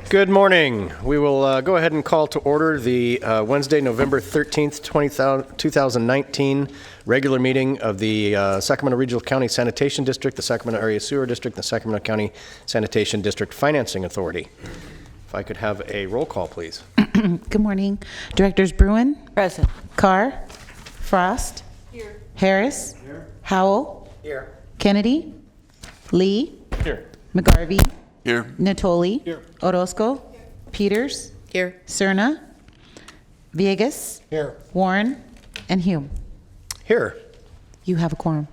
Good morning. We will go ahead and call to order the Wednesday, November 13th, 2019 regular meeting of the Sacramento Regional County Sanitation District, the Sacramento Area Sewer District, the Sacramento County Sanitation District Financing Authority. If I could have a roll call, please. Good morning. Directors Bruin. Present. Carr. Frost. Here. Harris. Here. Howell. Here. Kennedy. Lee. Here. McGarvey. Here. Natoli. Here. Orozco. Peters. Here. Cerna. Villegas. Here. Warren. And Hume. Here. You have a quorum.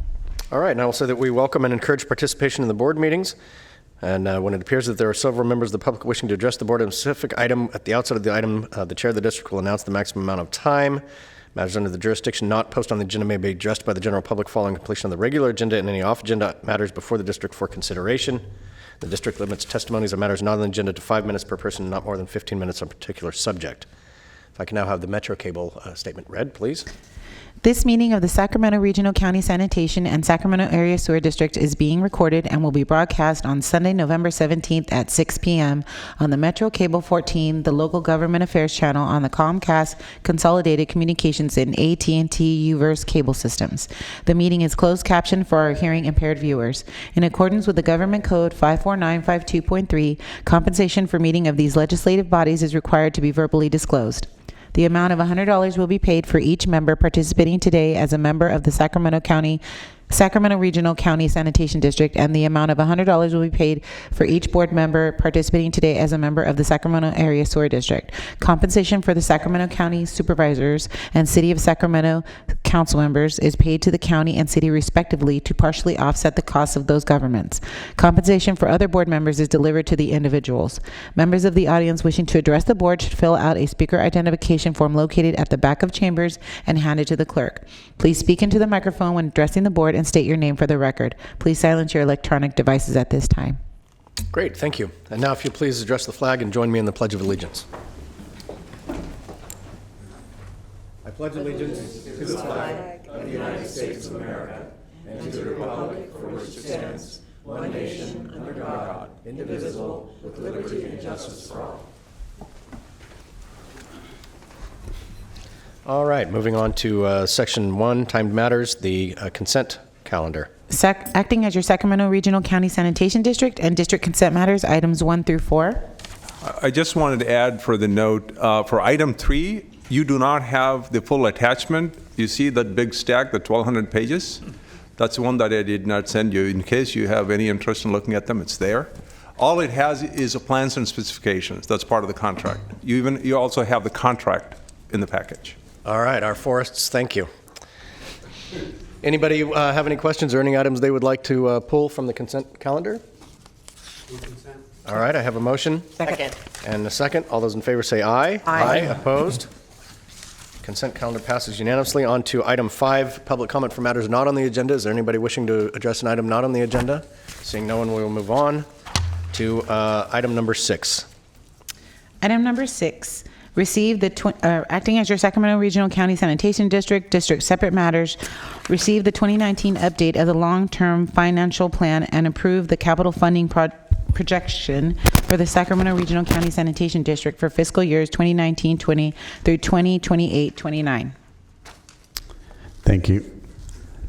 All right, and I will say that we welcome and encourage participation in the board meetings. And when it appears that there are several members of the public wishing to address the board on a specific item, at the outset of the item, the chair of the district will announce the maximum amount of time. Matters under the jurisdiction not posted on the agenda may be addressed by the general public following completion of the regular agenda and any off-agenda matters before the district for consideration. The district limits testimonies on matters not on the agenda to 5 minutes per person, not more than 15 minutes on a particular subject. If I can now have the Metro Cable statement read, please. This meeting of the Sacramento Regional County Sanitation and Sacramento Area Sewer District is being recorded and will be broadcast on Sunday, November 17th at 6 p.m. on the Metro Cable 14, the Local Government Affairs channel on the Comcast Consolidated Communications and AT&T Uverse cable systems. The meeting is closed captioned for our hearing impaired viewers. In accordance with the Government Code 54952.3, compensation for meeting of these legislative bodies is required to be verbally disclosed. The amount of $100 will be paid for each member participating today as a member of the Sacramento Regional County Sanitation District, and the amount of $100 will be paid for each board member participating today as a member of the Sacramento Area Sewer District. Compensation for the Sacramento County Supervisors and City of Sacramento Council members is paid to the county and city respectively to partially offset the costs of those governments. Compensation for other board members is delivered to the individuals. Members of the audience wishing to address the board should fill out a speaker identification form located at the back of chambers and hand it to the clerk. Please speak into the microphone when addressing the board and state your name for the record. Please silence your electronic devices at this time. Great, thank you. And now if you please address the flag and join me in the Pledge of Allegiance. I pledge allegiance to the flag of the United States of America and to the republic for which it stands, one nation, under God, indivisible, with liberty and justice for all. All right, moving on to Section 1, Timed Matters, the consent calendar. Acting as your Sacramento Regional County Sanitation District and District Consent Matters, items 1 through 4. I just wanted to add for the note, for item 3, you do not have the full attachment. You see that big stack, the 1,200 pages? That's one that I did not send you. In case you have any interest in looking at them, it's there. All it has is a plans and specifications. That's part of the contract. You also have the contract in the package. All right, our forests, thank you. Anybody have any questions or any items they would like to pull from the consent calendar? Consent. All right, I have a motion. Second. And a second. All those in favor say aye. Aye. Opposed? Consent calendar passes unanimously. On to item 5, public comment for matters not on the agenda. Is there anybody wishing to address an item not on the agenda? Seeing no one, we will move on to item number 6. Item number 6. Receive acting as your Sacramento Regional County Sanitation District Separate Matters, receive the 2019 update of the long-term financial plan and approve the capital funding projection for the Sacramento Regional County Sanitation District for fiscal years 2019-20 through 2028-29. Thank you,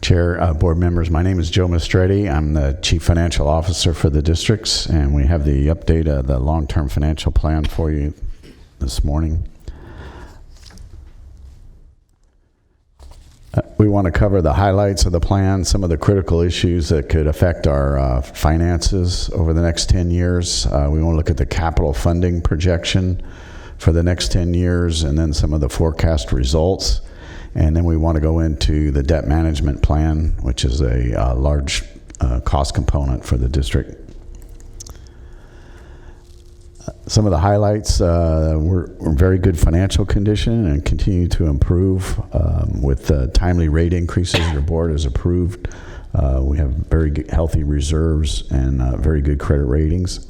Chair, board members. My name is Joe Mastretti. I'm the Chief Financial Officer for the districts, and we have the update of the long-term financial plan for you this morning. We want to cover the highlights of the plan, some of the critical issues that could affect our finances over the next 10 years. We want to look at the capital funding projection for the next 10 years and then some of the forecast results. And then we want to go into the debt management plan, which is a large cost component for the district. Some of the highlights, we're in very good financial condition and continue to improve with timely rate increases your board has approved. We have very good, healthy reserves and very good credit ratings.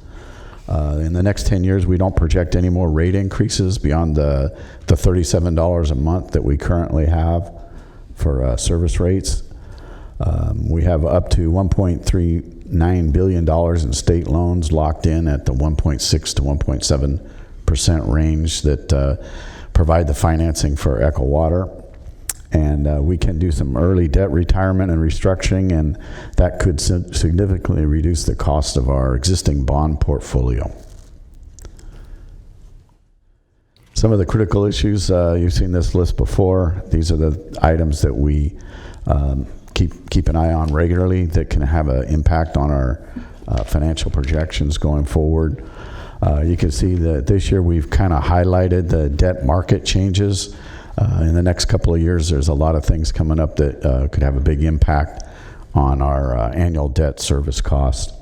In the next 10 years, we don't project any more rate increases beyond the $37 a month that we currently have for service rates. We have up to $1.39 billion in state loans locked in at the 1.6 to 1.7% range that provide the financing for Echo Water. And we can do some early debt retirement and restructuring, and that could significantly reduce the cost of our existing bond portfolio. Some of the critical issues, you've seen this list before. These are the items that we keep an eye on regularly that can have an impact on our financial projections going forward. You can see that this year we've kind of highlighted the debt market changes. In the next couple of years, there's a lot of things coming up that could have a big impact on our annual debt service cost.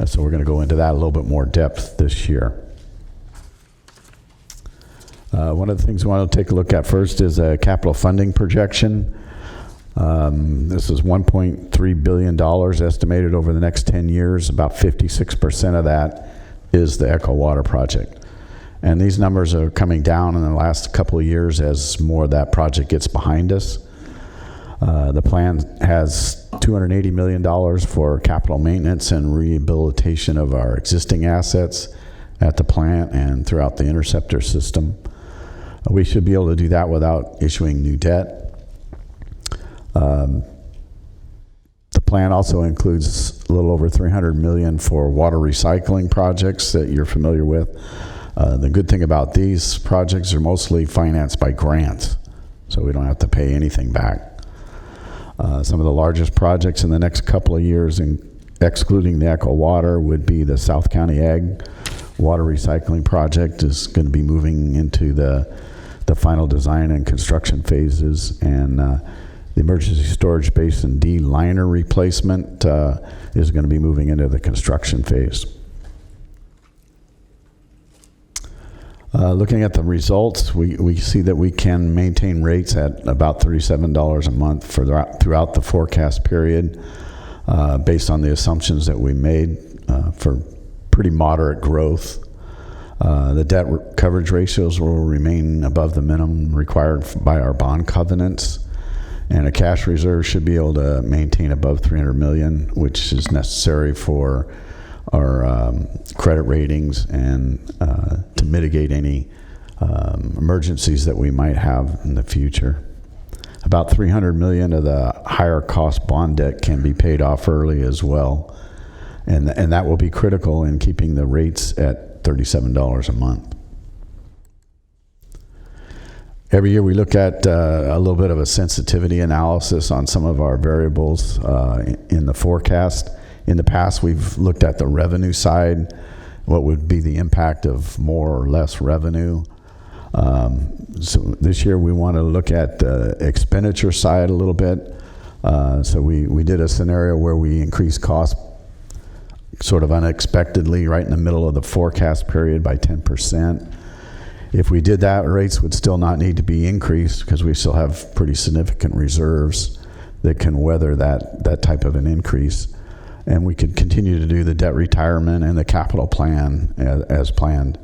So we're going to go into that a little bit more depth this year. One of the things we want to take a look at first is a capital funding projection. This is $1.3 billion estimated over the next 10 years. About 56% of that is the Echo Water project. And these numbers are coming down in the last couple of years as more of that project gets behind us. The plan has $280 million for capital maintenance and rehabilitation of our existing assets at the plant and throughout the interceptor system. We should be able to do that without issuing new debt. The plan also includes a little over $300 million for water recycling projects that you're familiar with. The good thing about these projects are mostly financed by grants, so we don't have to pay anything back. Some of the largest projects in the next couple of years, excluding the Echo Water, would be the South County Ag Water Recycling Project is going to be moving into the final design and construction phases, and the Emergency Storage Basin D liner replacement is going to be moving into the construction phase. Looking at the results, we see that we can maintain rates at about $37 a month throughout the forecast period based on the assumptions that we made for pretty moderate growth. The debt coverage ratios will remain above the minimum required by our bond covenants, and a cash reserve should be able to maintain above $300 million, which is necessary for our credit ratings and to mitigate any emergencies that we might have in the future. About $300 million of the higher cost bond debt can be paid off early as well, and that will be critical in keeping the rates at $37 a month. Every year we look at a little bit of a sensitivity analysis on some of our variables in the forecast. In the past, we've looked at the revenue side, what would be the impact of more or less revenue. So this year we want to look at the expenditure side a little bit. So we did a scenario where we increased costs sort of unexpectedly right in the middle of the forecast period by 10%. If we did that, rates would still not need to be increased because we still have pretty significant reserves that can weather that type of an increase. And we could continue to do the debt retirement and the capital plan as planned.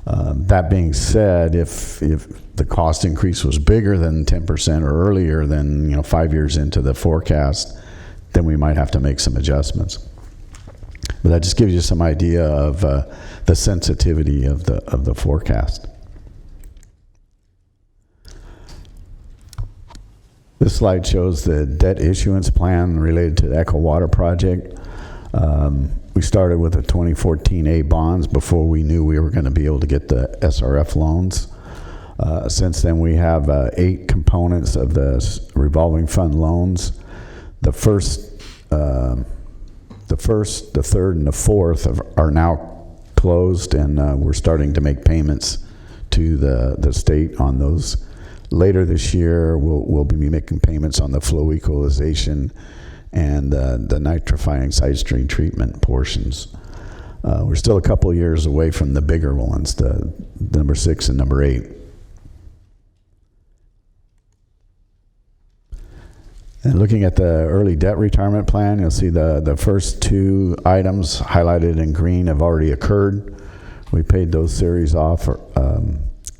That being said, if the cost increase was bigger than 10% or earlier than 5 years into the forecast, then we might have to make some adjustments. But that just gives you some idea of the sensitivity of the forecast. This slide shows the debt issuance plan related to the Echo Water project. We started with the 2014A bonds before we knew we were going to be able to get the SRF loans. Since then, we have 8 components of the revolving fund loans. The first, the third, and the fourth are now closed, and we're starting to make payments to the state on those. Later this year, we'll be making payments on the flow equalization and the nitrifying side stream treatment portions. We're still a couple of years away from the bigger ones, the number 6 and number 8. And looking at the early debt retirement plan, you'll see the first 2 items highlighted in green have already occurred. We paid those series off a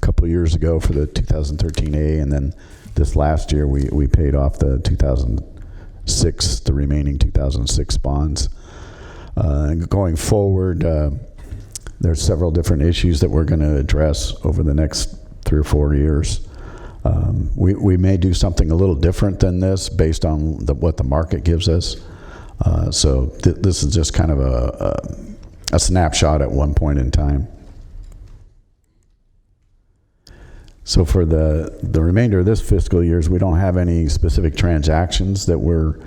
couple of years ago for the 2013A, and then this last year we paid off the the remaining 2006 bonds. Going forward, there's several different issues that we're going to address over the next 3 or 4 years. We may do something a little different than this based on what the market gives us. So this is just kind of a snapshot at one point in time. So for the remainder of this fiscal years, we don't have any specific transactions that we're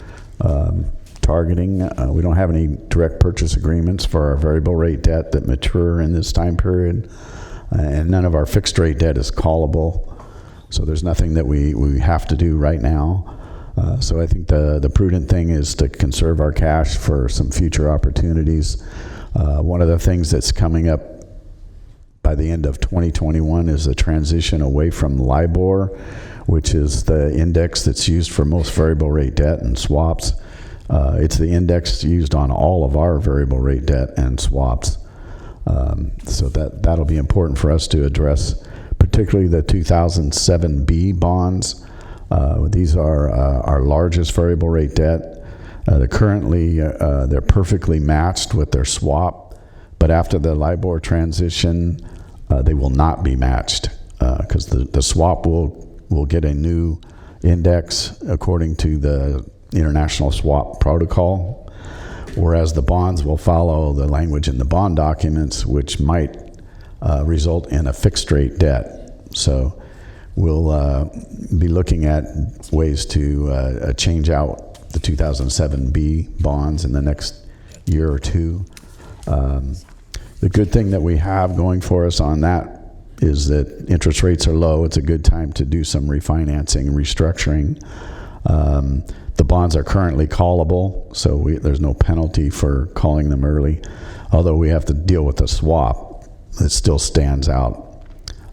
targeting. We don't have any direct purchase agreements for our variable rate debt that mature in this time period, and none of our fixed rate debt is callable. So there's nothing that we have to do right now. So I think the prudent thing is to conserve our cash for some future opportunities. One of the things that's coming up by the end of 2021 is a transition away from LIBOR, which is the index that's used for most variable rate debt and swaps. It's the index used on all of our variable rate debt and swaps. So that'll be important for us to address, particularly the 2007B bonds. These are our largest variable rate debt. They're perfectly matched with their swap, but after the LIBOR transition, they will not be matched because the swap will get a new index according to the International Swap Protocol, whereas the bonds will follow the language in the bond documents, which might result in a fixed rate debt. So we'll be looking at ways to change out the 2007B bonds in the next year or two. The good thing that we have going for us on that is that interest rates are low. It's a good time to do some refinancing, restructuring. The bonds are currently callable, so there's no penalty for calling them early. Although we have to deal with the swap, it still stands out.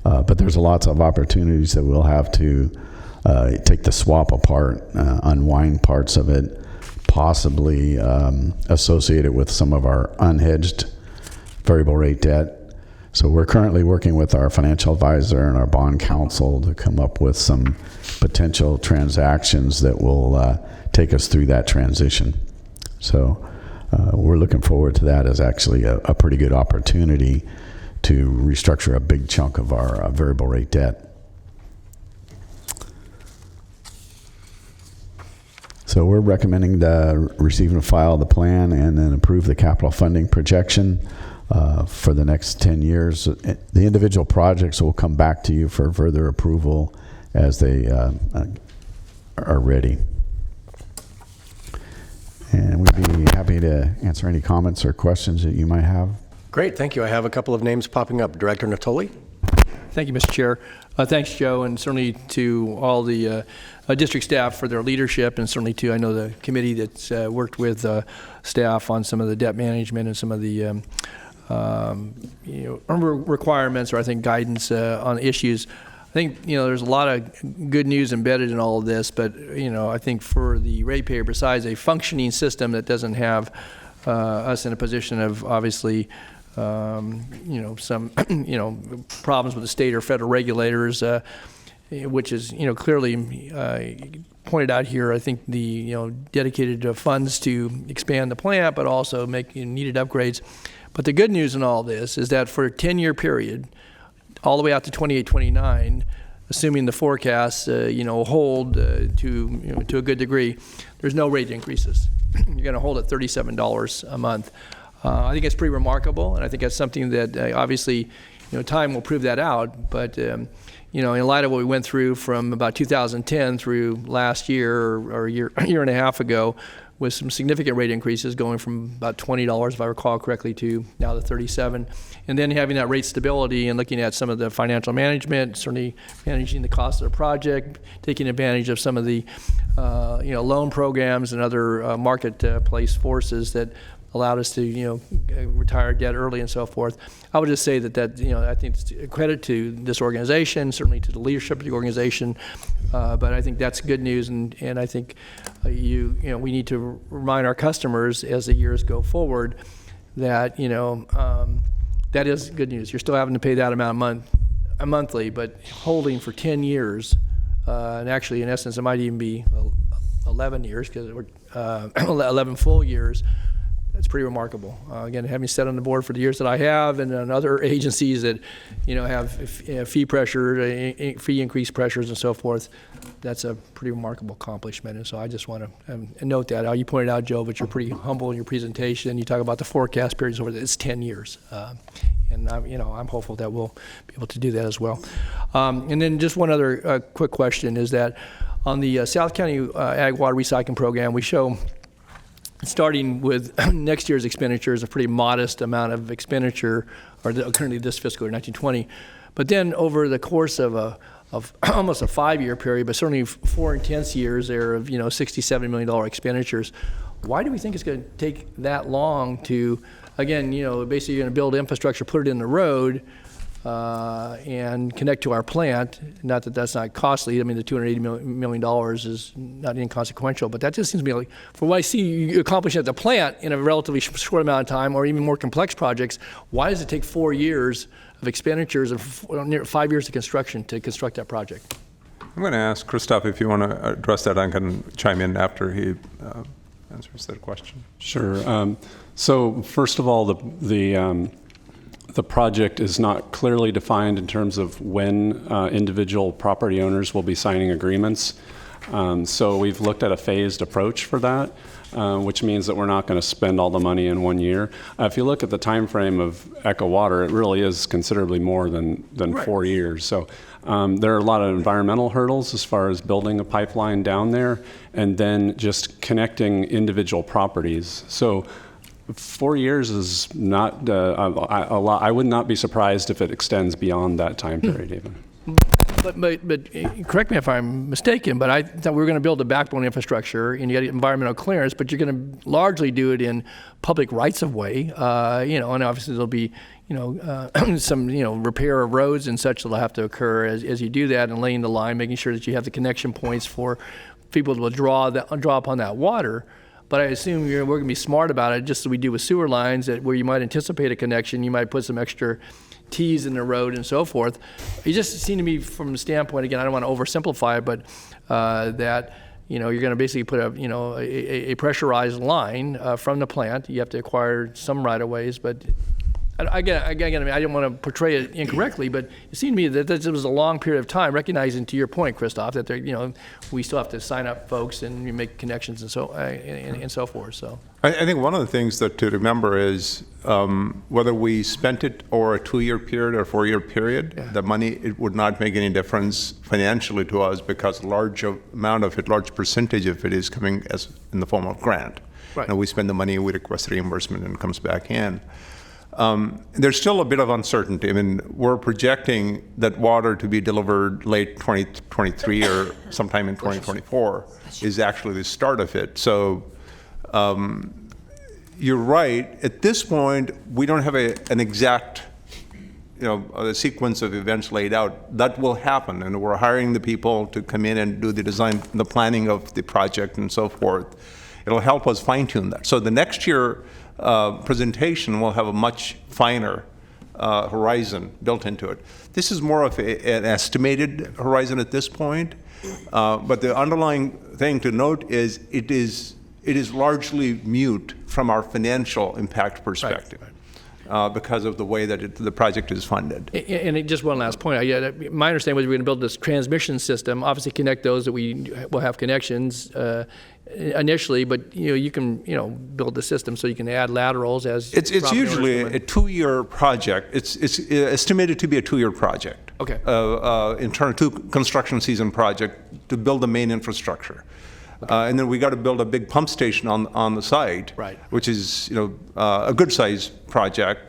But there's lots of opportunities that we'll have to take the swap apart, unwind parts of it, possibly associate it with some of our unhedged variable rate debt. So we're currently working with our financial advisor and our bond counsel to come up with some potential transactions that will take us through that transition. So we're looking forward to that as actually a pretty good opportunity to restructure a big chunk of our variable rate debt. So we're recommending to receive and file the plan and then approve the capital funding projection for the next 10 years. The individual projects will come back to you for further approval as they are ready. And we'd be happy to answer any comments or questions that you might have. Great, thank you. I have a couple of names popping up. Director Natoli? Thank you, Mr. Chair. Thanks, Joe, and certainly to all the district staff for their leadership, and certainly to, I know, the committee that's worked with staff on some of the debt management and some of the requirements, or I think guidance on issues. I think, there's a lot of good news embedded in all of this, but, I think for the ratepayer, besides a functioning system that doesn't have us in a position of obviously some problems with the state or federal regulators, which is clearly pointed out here. I think the dedicated funds to expand the plant, but also make needed upgrades. But the good news in all this is that for a 10-year period, all the way out to 28, 29, assuming the forecasts hold to a good degree, there's no rate increases. You're going to hold at $37 a month. I think it's pretty remarkable, and I think that's something that obviously, time will prove that out. But in light of what we went through from about 2010 through last year or a year and a half ago, with some significant rate increases going from about $20, if I recall correctly, to now the $37, and then having that rate stability and looking at some of the financial management, certainly managing the cost of the project, taking advantage of some of the loan programs and other marketplace forces that allowed us to retire debt early and so forth. I would just say that I think it's a credit to this organization, certainly to the leadership of the organization, but I think that's good news, and I think we need to remind our customers as the years go forward that that is good news. You're still having to pay that amount monthly, but holding for 10 years, and actually in essence it might even be 11 years, because we're 11 full years. That's pretty remarkable. Again, having sat on the board for the years that I have, and on other agencies that, have fee pressure, fee increase pressures, and so forth, that's a pretty remarkable accomplishment. And so I just want to note that. You pointed out, Joe, but you're pretty humble in your presentation. You talk about the forecast periods over it's 10 years, and I'm hopeful that we'll be able to do that as well. And then just one other quick question is that on the South County Ag Water Recycling Program, we show, starting with next year's expenditures, a pretty modest amount of expenditure, or currently this fiscal year, 1920. But then over the course of almost a 5-year period, but certainly 4 intense years there of, $67 million expenditures. Why do we think it's going to take that long to, again, basically you're going to build infrastructure, put it in the road, and connect to our plant? Not that that's not costly. I mean, the $280 million is not inconsequential, but that just seems to me like, for what I see you accomplish at the plant in a relatively short amount of time, or even more complex projects, why does it take 4 years of expenditures and near 5 years of construction to construct that project? I'm going to ask Christoph if you want to address that. I can chime in after he answers that question. Sure. So first of all, the project is not clearly defined in terms of when individual property owners will be signing agreements. So we've looked at a phased approach for that, which means that we're not going to spend all the money in 1 year. If you look at the time frame of Echo Water, it really is considerably more than Right. 4 years. So there are a lot of environmental hurdles as far as building a pipeline down there, and then just connecting individual properties. So 4 years is not a lot. I would not be surprised if it extends beyond that time period even. But correct me if I'm mistaken, but I thought we were going to build a backbone infrastructure and you got environmental clearance, but you're going to largely do it in public rights of way, and obviously there'll be, some, repair of roads and such that'll have to occur as you do that, and laying the line, making sure that you have the connection points for people to draw upon that water. But I assume we're going to be smart about it, just as we do with sewer lines, that where you might anticipate a connection, you might put some extra T's in the road and so forth. It just seemed to me from the standpoint, again, I don't want to oversimplify it, but that you're going to basically put a pressurized line from the plant. You have to acquire some right-of-ways, but again, I didn't want to portray it incorrectly, but it seemed to me that this was a long period of time, recognizing, to your point, Christoph, that we still have to sign up folks and make connections and so forth. So I think one of the things that to remember is whether we spent it over a 2-year period or a 4-year period, the money, it would not make any difference financially to us, because a large amount of it, large percentage of it is coming as in the form of grant. Right. We spend the money, we request reimbursement, and it comes back in. There's still a bit of uncertainty. I mean, we're projecting that water to be delivered late 2023 or sometime in 2024 is actually the start of it. So you're right. At this point, we don't have an exact, a sequence of events laid out. That will happen, and we're hiring the people to come in and do the design, the planning of the project, and so forth. It'll help us fine-tune that. So the next year presentation will have a much finer horizon built into it. This is more of an estimated horizon at this point, but the underlying thing to note is it is largely mute from our financial impact perspective. Right. Because of the way that the project is funded. And just one last point. My understanding was we're going to build this transmission system, obviously connect those that we will have connections initially, but you can build the system so you can add laterals as it's usually a 2-year project. It's estimated to be a 2-year project. Okay. In terms of construction season project to build the main infrastructure. And then we got to build a big pump station on the site, right, which is a good size project.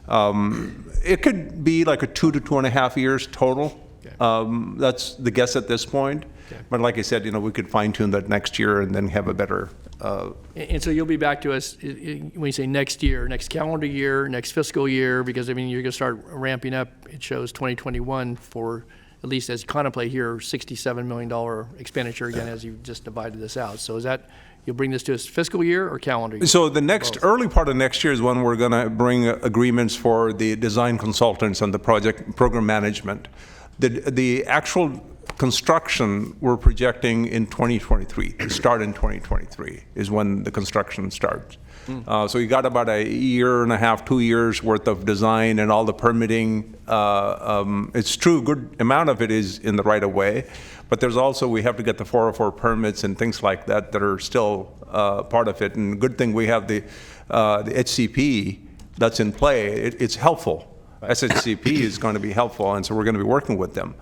It could be like a 2 to 2.5 years total. Okay. That's the guess at this point. Okay. But like I said, we could fine tune that next year and then have a better. And so you'll be back to us when you say next year, next calendar year, next fiscal year, because you're going to start ramping up. It shows 2021 for, at least as you contemplate here, $67 million expenditure again as you just divided this out. So is that, you'll bring this to us fiscal year or calendar year? So the next early part of next year is when we're going to bring agreements for the design consultants and the project program management. The actual construction, we're projecting in 2023, to start in 2023 is when the construction starts. So you got about a year and a half, 2 years worth of design and all the permitting. It's true, good amount of it is in the right of way, but there's also, we have to get the 404 permits and things like that that are still part of it. And good thing we have the HCP that's in play. It's helpful. SHCP is going to be helpful, and so we're going to be working with them.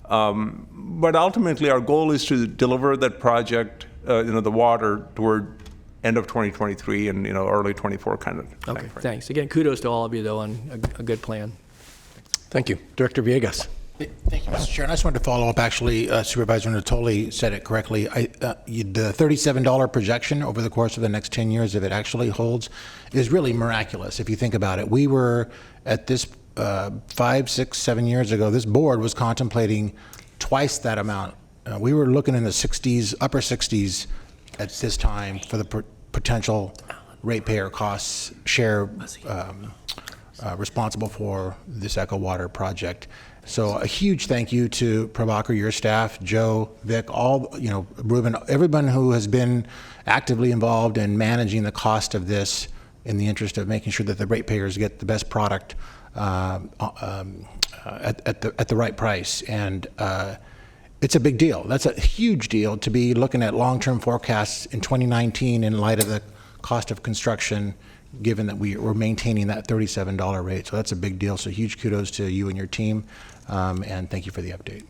But ultimately, our goal is to deliver that project, the water, toward end of 2023 and early 24 kind of. Okay, thanks. Again, kudos to all of you, though, on a good plan. Thank you. Director Villegas. Thank you, Mr. Chair. And I just wanted to follow up, actually, Supervisor Natoli said it correctly. The $37 projection over the course of the next 10 years, if it actually holds, is really miraculous, if you think about it. We were at this 5, 6, 7 years ago, this board was contemplating twice that amount. We were looking in the 60s, upper 60s at this time for the potential ratepayer costs share responsible for this Echo Water project. So a huge thank you to Prabhakar, your staff, Joe, Vic, all, Ruben, everyone who has been actively involved in managing the cost of this in the interest of making sure that the ratepayers get the best product at the right price. And it's a big deal. That's a huge deal to be looking at long-term forecasts in 2019 in light of the cost of construction, given that we're maintaining that $37 rate. So that's a big deal. So huge kudos to you and your team, and thank you for the update.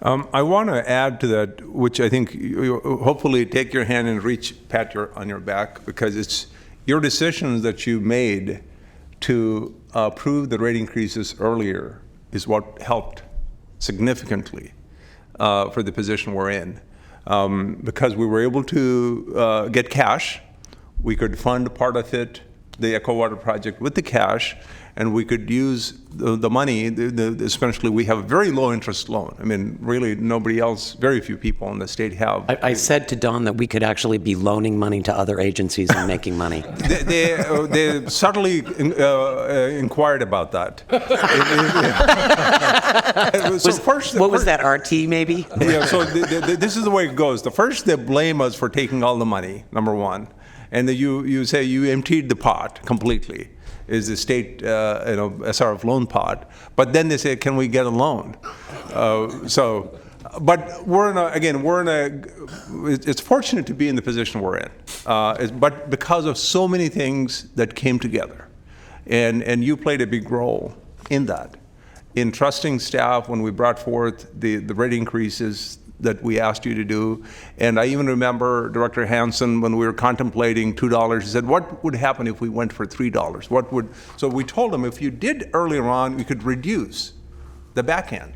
I want to add to that, which I think you hopefully take your hand and pat on your back, because it's your decisions that you made to approve the rate increases earlier is what helped significantly for the position we're in. Because we were able to get cash, we could fund part of it, the Echo Water project, with the cash, and we could use the money, especially we have a very low interest loan. I mean, really nobody else, very few people in the state have. I said to Don that we could actually be loaning money to other agencies and making money. They subtly inquired about that. What was that, RT maybe? Yeah, so this is the way it goes. The first, they blame us for taking all the money, number one. And then you say you emptied the pot completely, is the state SRF loan pot. But then they say, can we get a loan? But it's fortunate to be in the position we're in. But because of so many things that came together, and you played a big role in that, in trusting staff when we brought forth the rate increases that we asked you to do. And I even remember Director Hansen, when we were contemplating $2, he said, what would happen if we went for $3? So we told him, if you did earlier on, we could reduce the back end.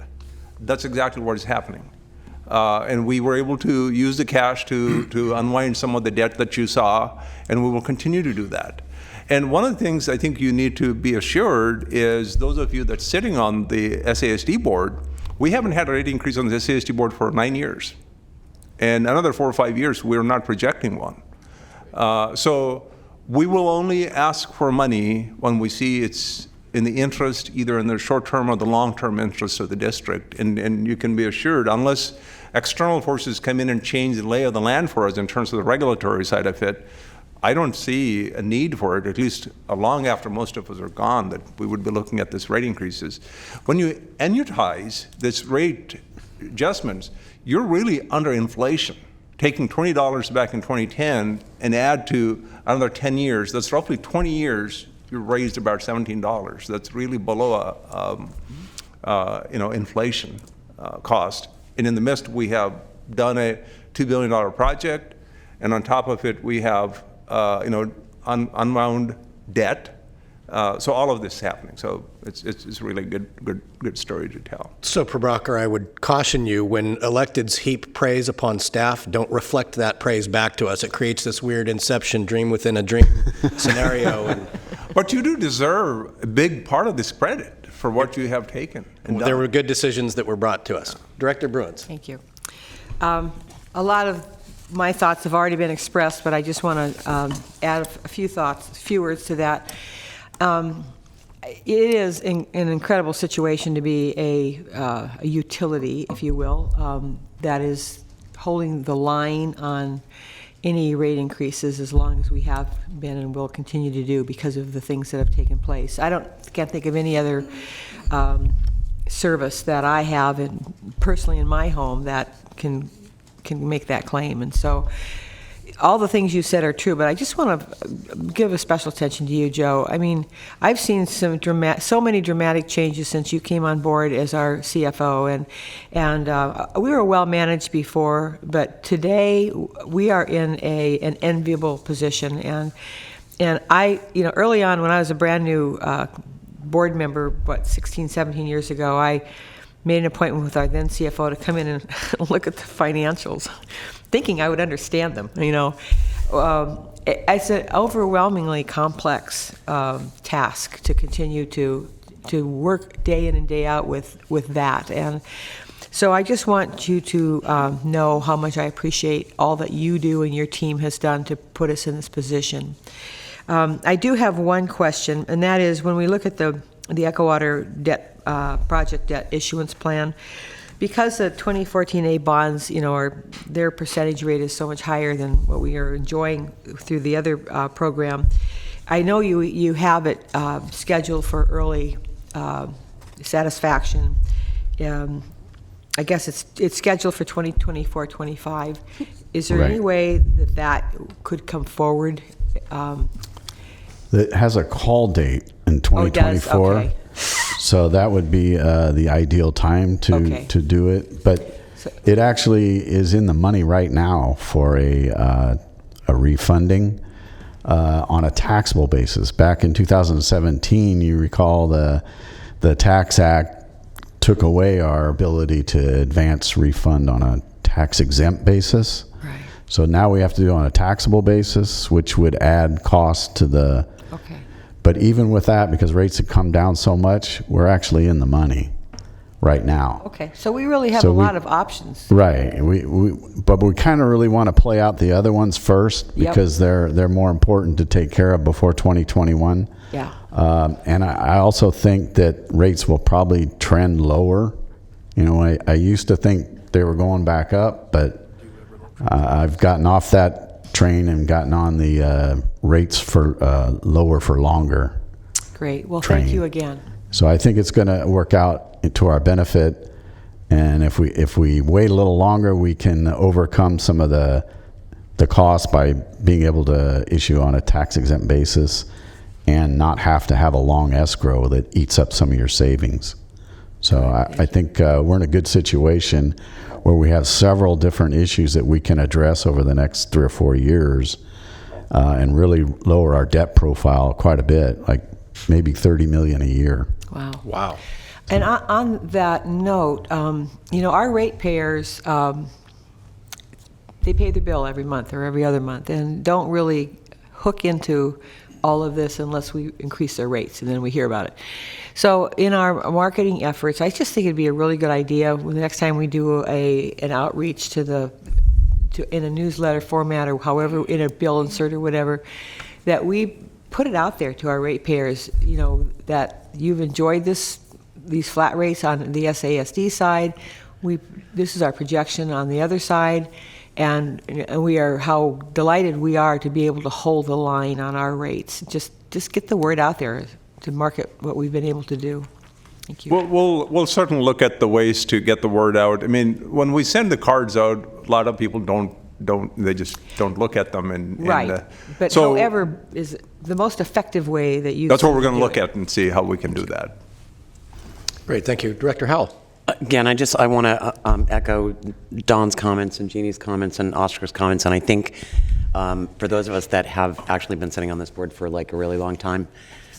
That's exactly what is happening. And we were able to use the cash to unwind some of the debt that you saw, and we will continue to do that. And one of the things I think you need to be assured is those of you that's sitting on the SASD board, we haven't had a rate increase on the SASD board for 9 years. And another 4 or 5 years, we're not projecting one. So we will only ask for money when we see it's in the interest, either in the short-term or the long-term interest of the district. And you can be assured, unless external forces come in and change the lay of the land for us in terms of the regulatory side of it, I don't see a need for it, at least long after most of us are gone, that we would be looking at this rate increases. When you annuitize this rate adjustments, you're really under inflation. Taking $20 back in 2010 and add to another 10 years, that's roughly 20 years, you raised about $17. That's really below inflation cost. And in the midst, we have done a $2 billion project, and on top of it, we have unwound debt. So all of this is happening. So it's really a good story to tell. So, Prabhakar, I would caution you, when electeds heap praise upon staff, don't reflect that praise back to us. It creates this weird inception, dream within a dream scenario. But you do deserve a big part of this credit for what you have taken. And there were good decisions that were brought to us. Director Bruins. Thank you. A lot of my thoughts have already been expressed, but I just want to add a few words to that. it is an incredible situation to be a utility, if you will, that is holding the line on any rate increases as long as we have been and will continue to do because of the things that have taken place. Can't think of any other service that I have personally in my home that can make that claim. And so all the things you said are true, but I just want to give a special attention to you, Joe. I mean, I've seen so many dramatic changes since you came on board as our CFO, and we were well managed before, but today we are in an enviable position. And I, early on when I was a brand new board member, 16, 17 years ago, I made an appointment with our then CFO to come in and look at the financials, thinking I would understand them. It's an overwhelmingly complex task to continue to work day in and day out with that. And so I just want you to know how much I appreciate all that you do and your team has done to put us in this position. I do have one question, and that is when we look at the Ecowater debt project debt issuance plan, because the 2014A bonds, their percentage rate is so much higher than what we are enjoying through the other program. I know you have it scheduled for early satisfaction. I guess it's scheduled for 2024-25. Is there any way that could come forward? It has a call date in 2024. Oh, it does? Okay. So that would be the ideal time to do it. But it actually is in the money right now for a refunding on a taxable basis. Back in 2017, you recall the Tax Act took away our ability to advance refund on a tax-exempt basis. Right. So now we have to do it on a taxable basis, which would add cost to the... Okay. But even with that, because rates have come down so much, we're actually in the money right now. Okay, so we really have a lot of options. Right. But we kind of really want to play out the other ones first because they're more important to take care of before 2021. Yeah. And I also think that rates will probably trend lower. I used to think they were going back up, but I've gotten off that train and gotten on the rates for lower for longer. Great. Well, train. Thank you again. So I think it's going to work out to our benefit, and if we wait a little longer, we can overcome some of the costs by being able to issue on a tax-exempt basis and not have to have a long escrow that eats up some of your savings. So I think we're in a good situation where we have several different issues that we can address over the next 3 or 4 years and really lower our debt profile quite a bit, like maybe $30 million a year. Wow. And on that note, our ratepayers, they pay their bill every month or every other month and don't really hook into all of this unless we increase their rates, and then we hear about it. So in our marketing efforts, I just think it'd be a really good idea the next time we do an outreach in a newsletter format or however, in a bill insert or whatever, that we put it out there to our ratepayers, that you've enjoyed these flat rates on the SASD side. This is our projection on the other side. And we are how delighted we are to be able to hold the line on our rates. Just get the word out there to market what we've been able to do. Thank you. We'll certainly look at the ways to get the word out. I mean, when we send the cards out, a lot of people they just don't look at them. Right. But so however is the most effective way that you. That's what we're going to look at and see how we can do that. Great, thank you. Director Howell. Again, I want to echo Don's comments and Jeannie's comments and Oscar's comments, and I think for those of us that have actually been sitting on this board for like a really long time,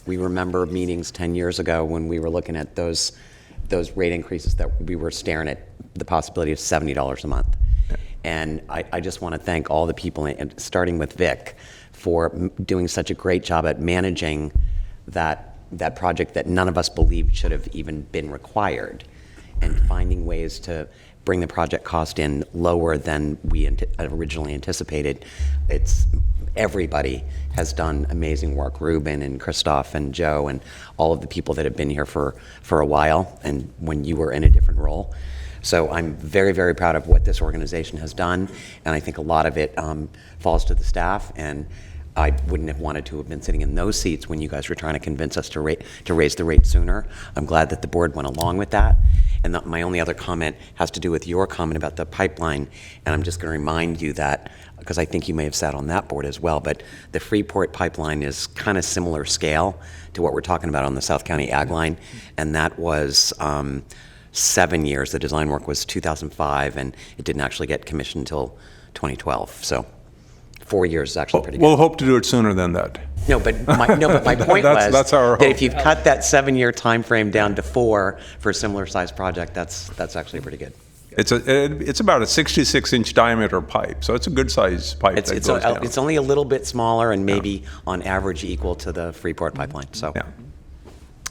we remember meetings 10 years ago when we were looking at those rate increases that we were staring at the possibility of $70 a month. And I just want to thank all the people, and starting with Vic, for doing such a great job at managing that project that none of us believed should have even been required, and finding ways to bring the project cost in lower than we originally anticipated. Everybody has done amazing work. Ruben and Christoph and Joe and all of the people that have been here for a while, and when you were in a different role. So I'm very, very proud of what this organization has done, and I think a lot of it falls to the staff, and I wouldn't have wanted to have been sitting in those seats when you guys were trying to convince us to raise the rate sooner. I'm glad that the board went along with that. And my only other comment has to do with your comment about the pipeline, and I'm just going to remind you that, because I think you may have sat on that board as well, but the Freeport pipeline is kind of similar scale to what we're talking about on the South County Ag Line, and that was 7 years. The design work was 2005, and it didn't actually get commissioned until 2012. So 4 years is actually pretty good. We'll hope to do it sooner than that. No, but my point was that's our that hope. if you've cut that 7-year time frame down to 4 for a similar size project, that's actually pretty good. It's about a 66-inch diameter pipe, so it's a good size pipe that goes down. It's only a little bit smaller and maybe on average equal to the Freeport pipeline. So. Yeah.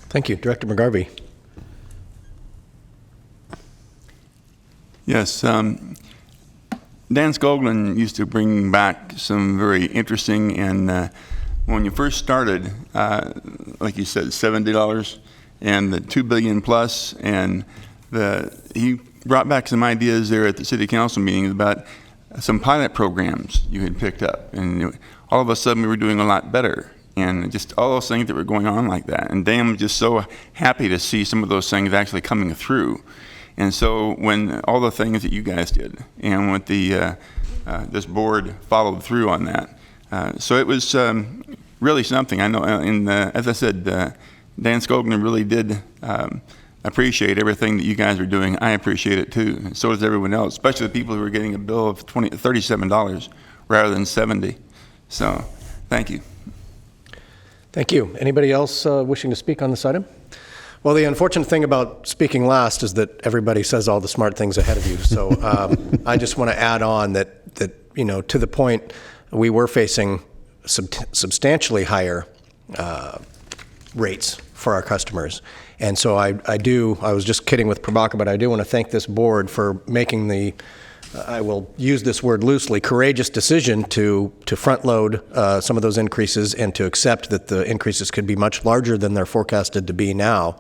Thank you. Director McGarvey. Yes. Dan Skoglund used to bring back some very interesting, and when you first started, like you said, $70 and the $2 billion plus, and he brought back some ideas there at the city council meeting about some pilot programs you had picked up, and all of a sudden we were doing a lot better, and just all those things that were going on like that. And Dan was just so happy to see some of those things actually coming through. And so when all the things that you guys did, and what this board followed through on that, so it was really something. I know, as I said, Dan Skoglund really did appreciate everything that you guys are doing. I appreciate it too, and so does everyone else, especially the people who are getting a bill of $37 rather than $70. So, thank you. Thank you. Anybody else wishing to speak on this item? Well, the unfortunate thing about speaking last is that everybody says all the smart things ahead of you. So I just want to add on that to the point, we were facing substantially higher rates for our customers. And so I was just kidding with Prabhakar, but I do want to thank this board for making the, I will use this word loosely, courageous decision to front load some of those increases and to accept that the increases could be much larger than they're forecasted to be now.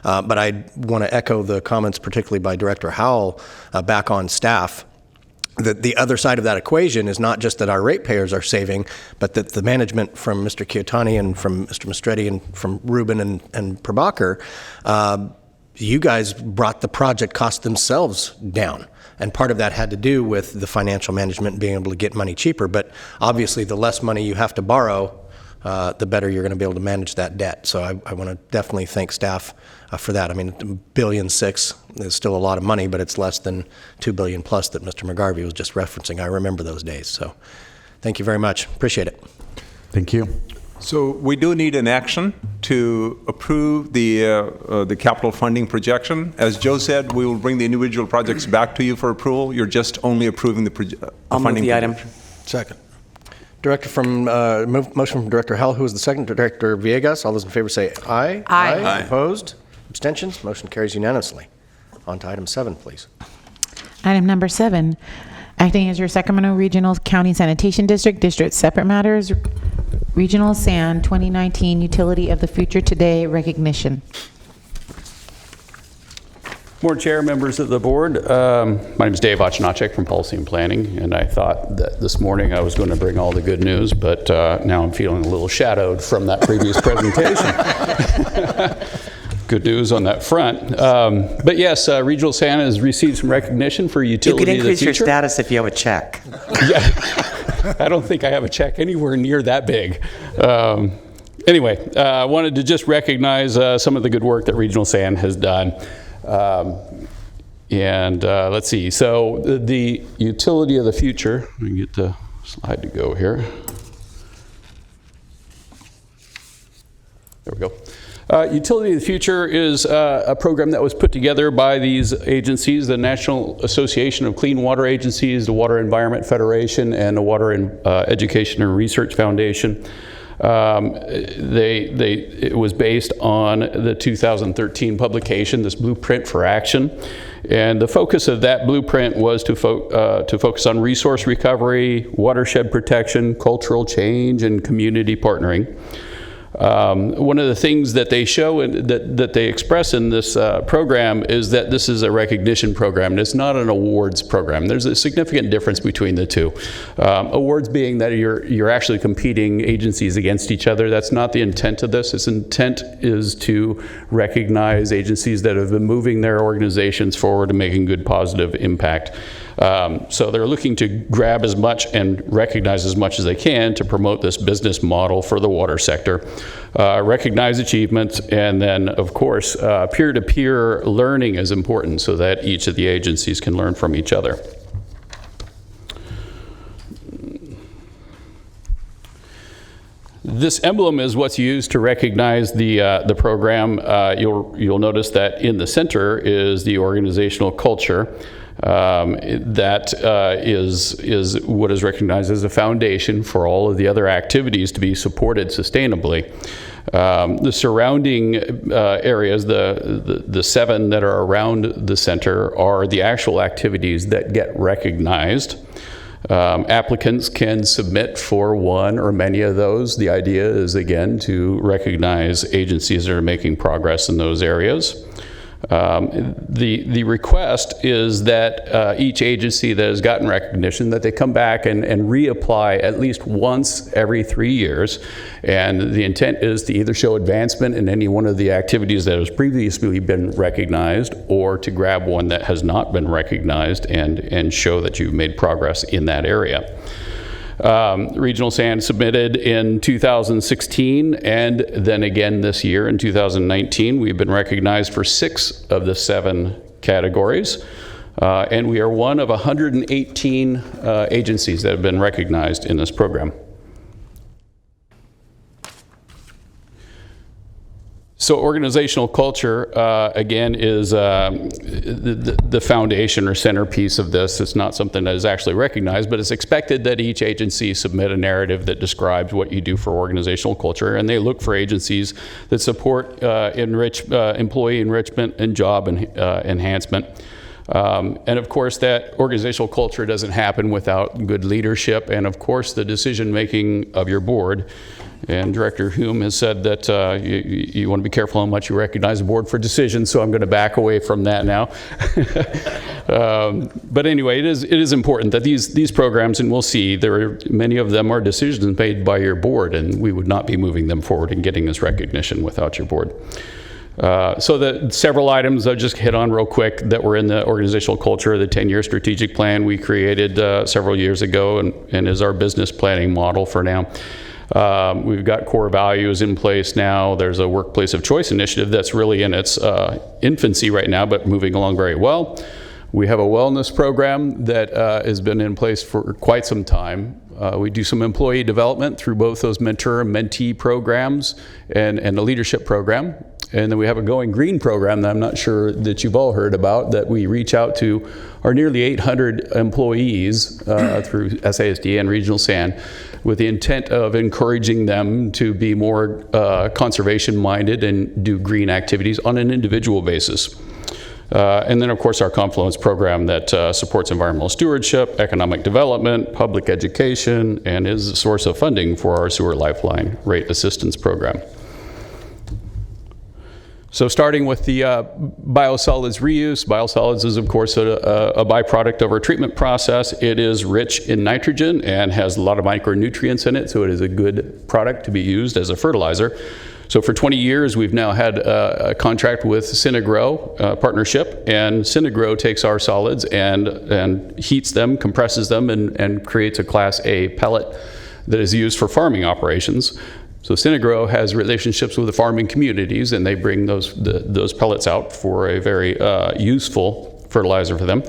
But I want to echo the comments, particularly by Director Howell, back on staff, that the other side of that equation is not just that our ratepayers are saving, but that the management from Mr. Chiotani and from Mr. Mastretti and from Ruben and Prabhakar, you guys brought the project costs themselves down. And part of that had to do with the financial management and being able to get money cheaper. But obviously, the less money you have to borrow, the better you're going to be able to manage that debt. So I want to definitely thank staff for that. I mean, $1.6 billion is still a lot of money, but it's less than $2 billion plus that Mr. McGarvey was just referencing. I remember those days. So thank you very much. Appreciate it. Thank you. So we do need an action to approve the capital funding projection. As Joe said, we will bring the individual projects back to you for approval. You're just only approving the funding. I'll move the item. Second. Motion from Director Howell. Who is the second? Director Villegas. All those in favor say aye. Aye. Opposed? Abstentions? Motion carries unanimously. On to item 7, please. Item number 7, acting as your Sacramento Regional County Sanitation District Separate Matters, Regional SAN 2019 Utility of the Future Today recognition. Board Chair, members of the board, my name is Dave Ochnacek from Policy and Planning, and I thought that this morning I was going to bring all the good news, but now I'm feeling a little shadowed from that previous presentation. Good news on that front. But yes, Regional SAN has received some recognition for utility of the future. You can increase your status if you have a check. Yeah, I don't think I have a check anywhere near that big. Anyway, I wanted to just recognize some of the good work that Regional SAN has done. Let's see, so the utility of the future, let me get the slide to go here. There we go. Utility of the Future is a program that was put together by these agencies, the National Association of Clean Water Agencies, the Water Environment Federation, and the Water Education and Research Foundation. It was based on the 2013 publication, this Blueprint for Action. And the focus of that blueprint was to focus on resource recovery, watershed protection, cultural change, and community partnering. One of the things that they show and that they express in this program is that this is a recognition program. It's not an awards program. There's a significant difference between the two. Awards being that you're actually competing agencies against each other. That's not the intent of this. Its intent is to recognize agencies that have been moving their organizations forward and making good positive impact. So they're looking to grab as much and recognize as much as they can to promote this business model for the water sector, recognize achievements, and then, of course, peer-to-peer learning is important so that each of the agencies can learn from each other. This emblem is what's used to recognize the program. You'll notice that in the center is the organizational culture. That is what is recognized as a foundation for all of the other activities to be supported sustainably. The surrounding areas, the 7 that are around the center, are the actual activities that get recognized. Applicants can submit for one or many of those. The idea is, again, to recognize agencies that are making progress in those areas. The request is that each agency that has gotten recognition, that they come back and reapply at least once every 3 years. And the intent is to either show advancement in any one of the activities that has previously been recognized, or to grab one that has not been recognized and show that you've made progress in that area. Regional SAN submitted in 2016, and then again this year in 2019. We've been recognized for 6 of the 7 categories, and we are one of 118 agencies that have been recognized in this program. So organizational culture, again, is the foundation or centerpiece of this. It's not something that is actually recognized, but it's expected that each agency submit a narrative that describes what you do for organizational culture, and they look for agencies that support employee enrichment and job enhancement. And of course, that organizational culture doesn't happen without good leadership and, of course, the decision-making of your board. And Director Hume has said that you want to be careful how much you recognize the board for decisions, so I'm going to back away from that now. But anyway, it is important that these programs, and we'll see, many of them are decisions made by your board, and we would not be moving them forward and getting this recognition without your board. So the several items I'll just hit on real quick that were in the organizational culture, the 10-year strategic plan we created several years ago and is our business planning model for now. We've got core values in place now. There's a workplace of choice initiative that's really in its infancy right now, but moving along very well. We have a wellness program that has been in place for quite some time. We do some employee development through both those mentor and mentee programs and the leadership program. And then we have a Going Green program that I'm not sure that you've all heard about, that we reach out to our nearly 800 employees through SASD and Regional SAN with the intent of encouraging them to be more conservation-minded and do green activities on an individual basis. And then, of course, our Confluence program that supports environmental stewardship, economic development, public education, and is a source of funding for our Sewer Lifeline Rate Assistance Program. So starting with the biosolids reuse. Biosolids is, of course, a byproduct of our treatment process. It is rich in nitrogen and has a lot of micronutrients in it, so it is a good product to be used as a fertilizer. So for 20 years, we've now had a contract with Synagro partnership, and Synagro takes our solids and heats them, compresses them, and creates a Class A pellet that is used for farming operations. So Synagro has relationships with the farming communities, and they bring those pellets out for a very useful fertilizer for them.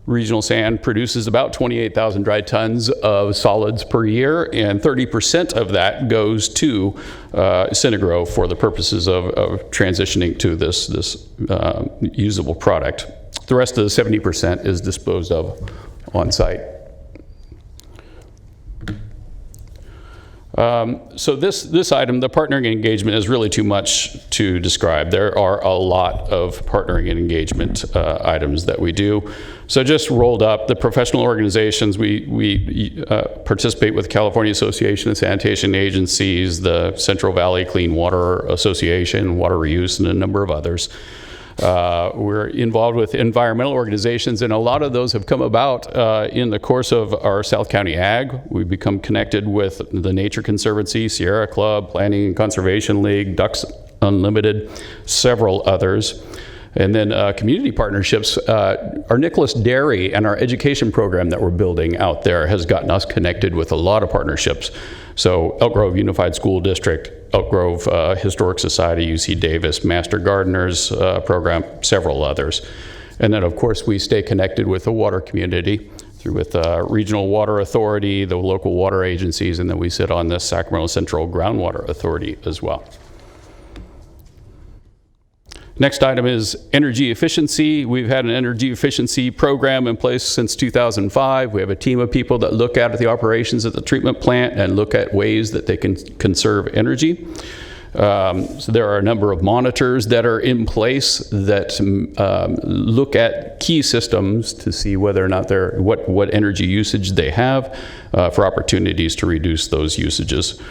Regional SAN produces about 28,000 dry tons of solids per year, and 30% of that goes to Synagro for the purposes of transitioning to this usable product. The rest of the 70% is disposed of on site. So this item, the partnering engagement, is really too much to describe. There are a lot of partnering and engagement items that we do. So just rolled up the professional organizations. We participate with California Association of Sanitation Agencies, the Central Valley Clean Water Association, Water Reuse, and a number of others. We're involved with environmental organizations, and a lot of those have come about in the course of our South County Ag. We've become connected with the Nature Conservancy, Sierra Club, Planning and Conservation League, Ducks Unlimited, several others. And then community partnerships. Our Nicholas Dairy and our education program that we're building out there has gotten us connected with a lot of partnerships. So Elk Grove Unified School District, Elk Grove Historic Society, UC Davis, Master Gardeners program, several others. And then, of course, we stay connected with the water community through with Regional Water Authority, the local water agencies, and then we sit on the Sacramento Central Groundwater Authority as well. Next item is energy efficiency. We've had an energy efficiency program in place since 2005. We have a team of people that look at the operations at the treatment plant and look at ways that they can conserve energy. So there are a number of monitors that are in place that look at key systems to see whether or not what energy usage they have for opportunities to reduce those usages.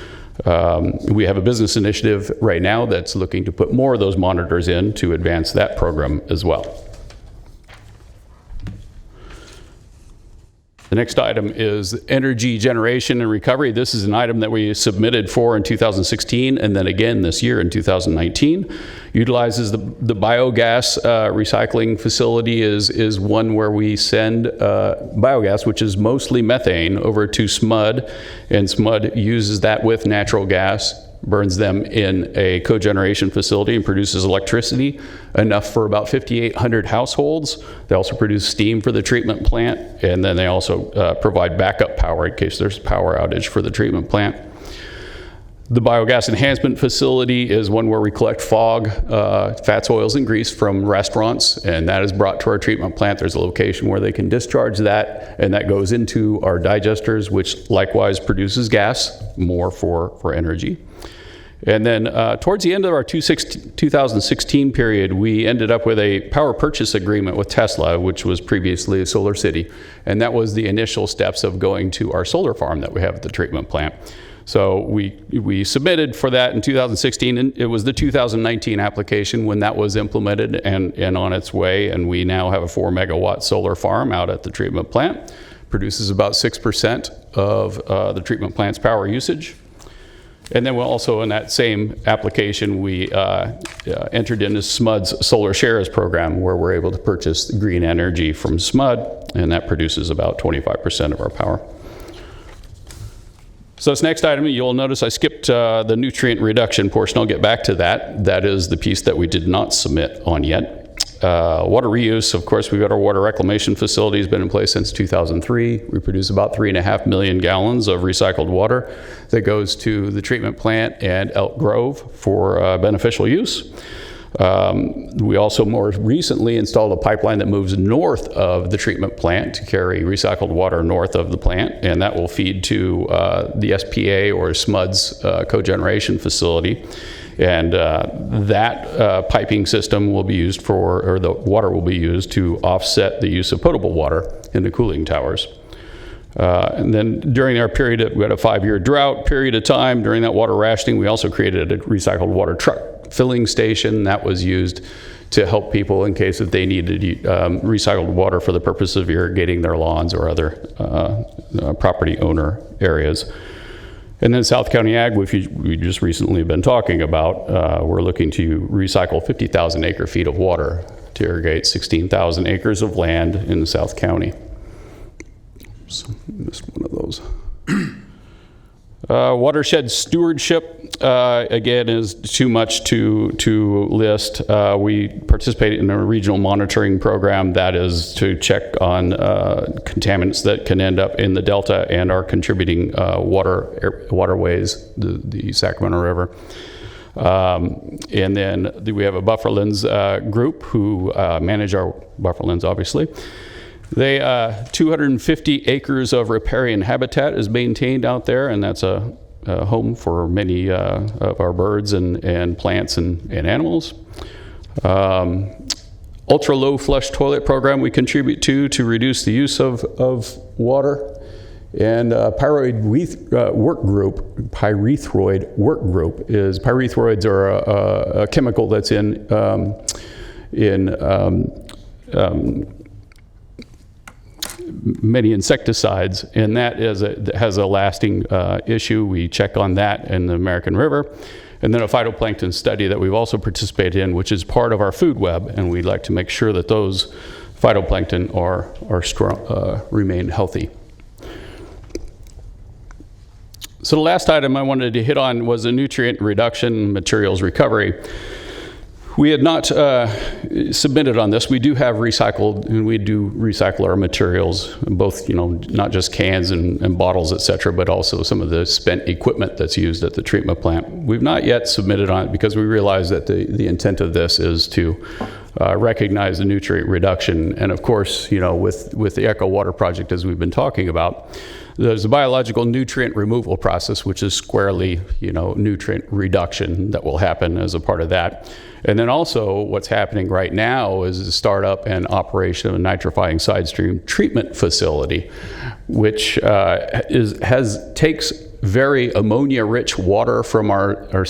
We have a business initiative right now that's looking to put more of those monitors in to advance that program as well. The next item is energy generation and recovery. This is an item that we submitted for in 2016 and then again this year in 2019. Utilizes the biogas recycling facility is one where we send biogas, which is mostly methane, over to SMUD, and SMUD uses that with natural gas, burns them in a cogeneration facility and produces electricity, enough for about 5,800 households. They also produce steam for the treatment plant, and then they also provide backup power in case there's a power outage for the treatment plant. The biogas enhancement facility is one where we collect fog, fats, oils, and grease from restaurants, and that is brought to our treatment plant. There's a location where they can discharge that, and that goes into our digesters, which likewise produces gas, more for energy. And then towards the end of our 2016 period, we ended up with a power purchase agreement with Tesla, which was previously Solar City. And that was the initial steps of going to our solar farm that we have at the treatment plant. So we submitted for that in 2016, and it was the 2019 application when that was implemented and on its way. And we now have a 4 megawatt solar farm out at the treatment plant. Produces about 6% of the treatment plant's power usage. And then we'll also, in that same application, we entered into SMUD's Solar Shares program, where we're able to purchase green energy from SMUD, and that produces about 25% of our power. So this next item, you'll notice I skipped the nutrient reduction portion. I'll get back to that. That is the piece that we did not submit on yet. Water reuse, of course, we've got our water reclamation facility, has been in place since 2003. We produce about 3.5 million gallons of recycled water that goes to the treatment plant and Elk Grove for beneficial use. We also more recently installed a pipeline that moves north of the treatment plant to carry recycled water north of the plant, and that will feed to the SPA or SMUD's cogeneration facility. And that piping system will be used for, or the water will be used to offset the use of potable water in the cooling towers. And then during our period, we had a 5-year drought period of time. During that water rationing, we also created a recycled water truck filling station that was used to help people in case if they needed recycled water for the purpose of irrigating their lawns or other property owner areas. And then South County Ag, which we just recently been talking about, we're looking to recycle 50,000 acre feet of water to irrigate 16,000 acres of land in the South County. So missed one of those. Watershed Stewardship, again, is too much to list. We participate in a regional monitoring program that is to check on contaminants that can end up in the Delta and are contributing waterways, the Sacramento River. And then we have a bufferlands group who manage our bufferlands, obviously. They 250 acres of riparian habitat is maintained out there, and that's a home for many of our birds and plants and animals. Ultra-low flush toilet program we contribute to reduce the use of water. And pyrethroid work group is pyrethroids are a chemical that's in many insecticides, and that has a lasting issue. We check on that in the American River. And then a phytoplankton study that we've also participated in, which is part of our food web, and we'd like to make sure that those phytoplankton are strong, remain healthy. So the last item I wanted to hit on was the nutrient reduction materials recovery. We had not submitted on this. We do have recycled, and we do recycle our materials, both, not just cans and bottles, et cetera, but also some of the spent equipment that's used at the treatment plant. We've not yet submitted on it because we realize that the intent of this is to recognize the nutrient reduction. And of course, with the Echo Water Project, as we've been talking about, there's a biological nutrient removal process, which is squarely, nutrient reduction that will happen as a part of that. And then also what's happening right now is the startup and operation of a nitrifying side stream treatment facility, which takes very ammonia-rich water from our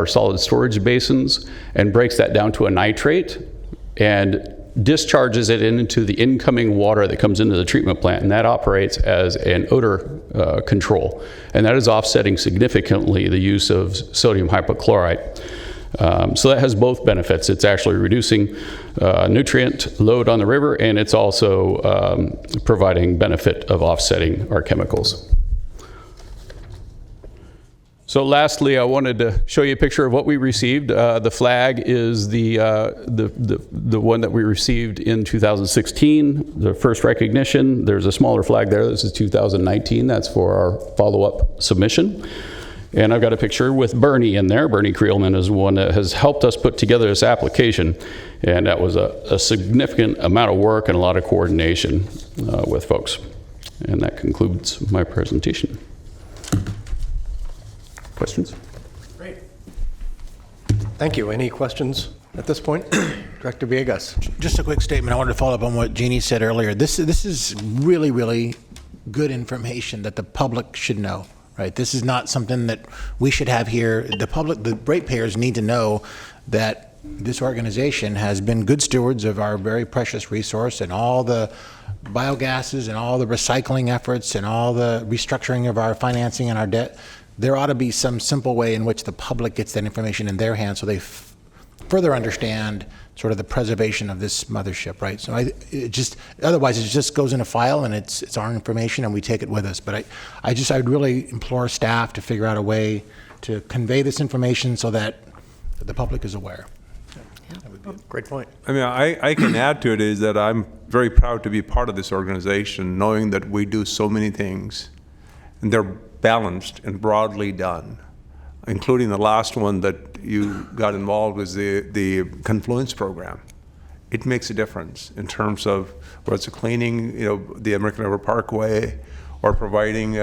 solid storage basins and breaks that down to a nitrate and discharges it into the incoming water that comes into the treatment plant, and that operates as an odor control. And that is offsetting significantly the use of sodium hypochlorite. So that has both benefits. It's actually reducing nutrient load on the river, and it's also providing benefit of offsetting our chemicals. So lastly, I wanted to show you a picture of what we received. The flag is the one that we received in 2016, the first recognition. There's a smaller flag there. This is 2019. That's for our follow-up submission. And I've got a picture with Bernie in there. Bernie Creelman is one that has helped us put together this application. And that was a significant amount of work and a lot of coordination with folks. And that concludes my presentation. Questions? Great. Thank you. Any questions at this point? Director Villegas. Just a quick statement. I wanted to follow up on what Jeannie said earlier. This is really, really good information that the public should know, right? This is not something that we should have here. The public, the ratepayers need to know that this organization has been good stewards of our very precious resource, and all the biogases and all the recycling efforts and all the restructuring of our financing and our debt. There ought to be some simple way in which the public gets that information in their hands so they further understand sort of the preservation of this mothership, right? So otherwise it just goes in a file and it's our information and we take it with us. But I would really implore staff to figure out a way to convey this information so that the public is aware. That would be a great point. I mean, I can add to it is that I'm very proud to be part of this organization, knowing that we do so many things, and they're balanced and broadly done, including the last one that you got involved with, the Confluence program. It makes a difference in terms of whether it's cleaning, the American River Parkway, or providing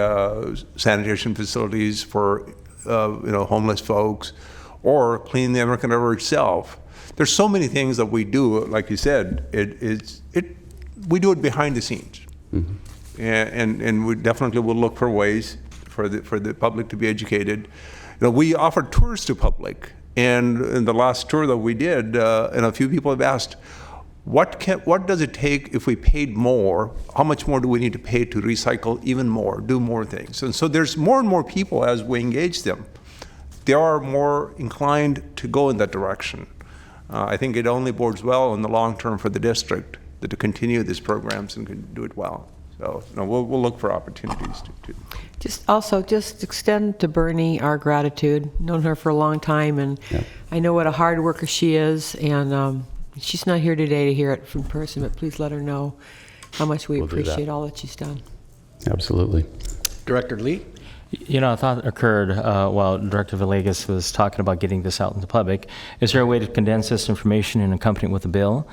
sanitation facilities for homeless folks, or cleaning the American River itself. There's so many things that we do. Like you said, we do it behind the scenes, mm-hmm. and we definitely will look for ways for the public to be educated. We offer tours to public, and in the last tour that we did, and a few people have asked, what does it take if we paid more? How much more do we need to pay to recycle even more, do more things? And so there's more and more people as we engage them. They are more inclined to go in that direction. I think it only bodes well in the long term for the district to continue these programs and do it well. So we'll look for opportunities to. Just extend to Bernie our gratitude. Known her for a long time, and yeah. I know what a hard worker she is, and she's not here today to hear it from person, but please let her know how much we appreciate all that she's done. Absolutely. Director Lee? You know, a thought occurred while Director Villegas was talking about getting this out in the public. Is there a way to condense this information and accompany it with a bill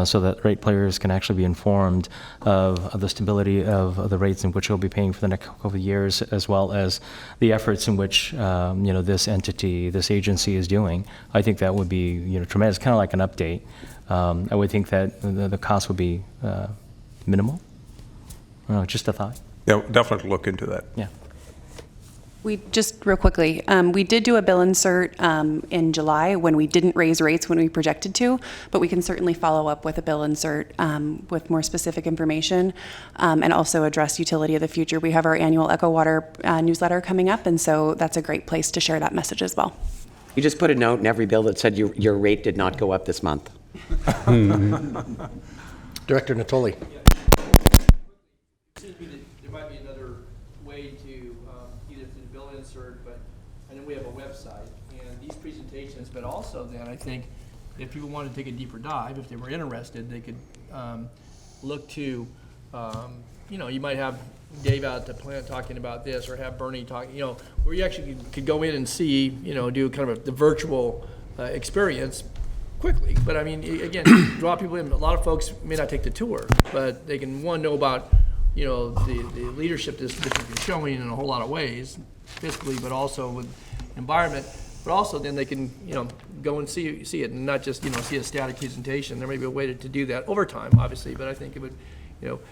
so that ratepayers can actually be informed of the stability of the rates in which they'll be paying for the next couple of years, as well as the efforts in which this entity, this agency is doing? I think that would be tremendous, kind of like an update. I would think that the cost would be minimal. I don't know, just a thought. Yeah, definitely look into that. Yeah. We just real quickly, we did do a bill insert in July when we didn't raise rates when we projected to, but we can certainly follow up with a bill insert with more specific information and also address utility of the future. We have our annual Echo Water newsletter coming up, and so that's a great place to share that message as well. You just put a note in every bill that said your rate did not go up this month. Director Natoli. There might be another way to either through the bill insert, but I know we have a website and these presentations, but also then I think if people wanted to take a deeper dive, if they were interested, they could look to, you might have Dave out at the plant talking about this, or have Bernie talking, where you actually could go in and see, do kind of the virtual experience quickly. But I mean, again, draw people in. A lot of folks may not take the tour, but they can, one, know about, the leadership this district is showing in a whole lot of ways, fiscally, but also with environment. But also then they can, go and see it and not just, see a static presentation. There may be a way to do that over time, obviously, but I think it would,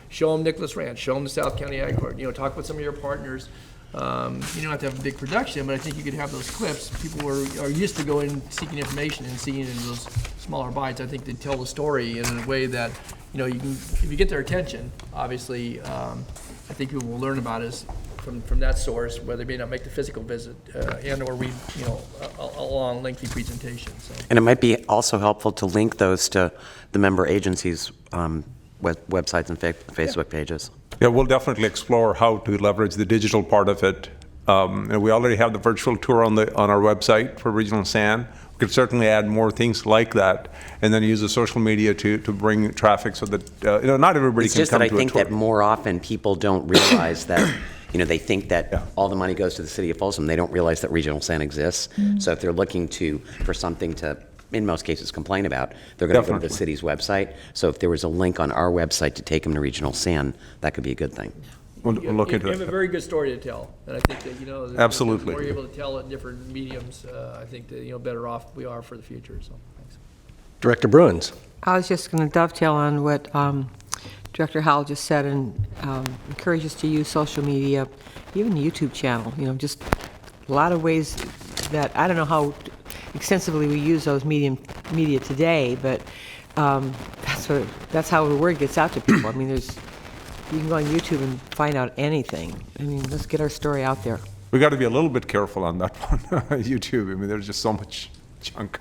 show them Nicholas Ranch, show them the South County Ag Court, talk with some of your partners. You don't have to have a big production, but I think you could have those clips. People are used to going seeking information and seeing it in those smaller bites. I think they tell the story in a way that, you can, if you get their attention, obviously, I think people will learn about us from that source, where they may not make the physical visit and or read, a long, lengthy presentation. So. And it might be also helpful to link those to the member agencies' websites and Facebook pages. Yeah, we'll definitely explore how to leverage the digital part of it. And we already have the virtual tour on our website for Regional SAN. We could certainly add more things like that, and then use the social media to bring traffic so that not everybody it's can come to a tour. It's just that I think that more often people don't realize that. They think that all the money goes to the city of Folsom. They don't realize that Regional SAN exists. Mm-hmm. So if they're looking for something to, in most cases, complain about, they're going to go to the city's website. So if there was a link on our website to take them to Regional SAN, that could be a good thing. We'll look into it. You have a very good story to tell, and I think that absolutely. The more you're able to tell it in different mediums, I think that better off we are for the future. So thanks. Director Bruins. I was just going to dovetail on what Director Howell just said, and encourage us to use social media, even the YouTube channel. Just a lot of ways that I don't know how extensively we use those media today, but that's how the word gets out to people. I mean, you can go on YouTube and find out anything. I mean, let's get our story out there. We got to be a little bit careful on that one. YouTube. I mean, there's just so much junk.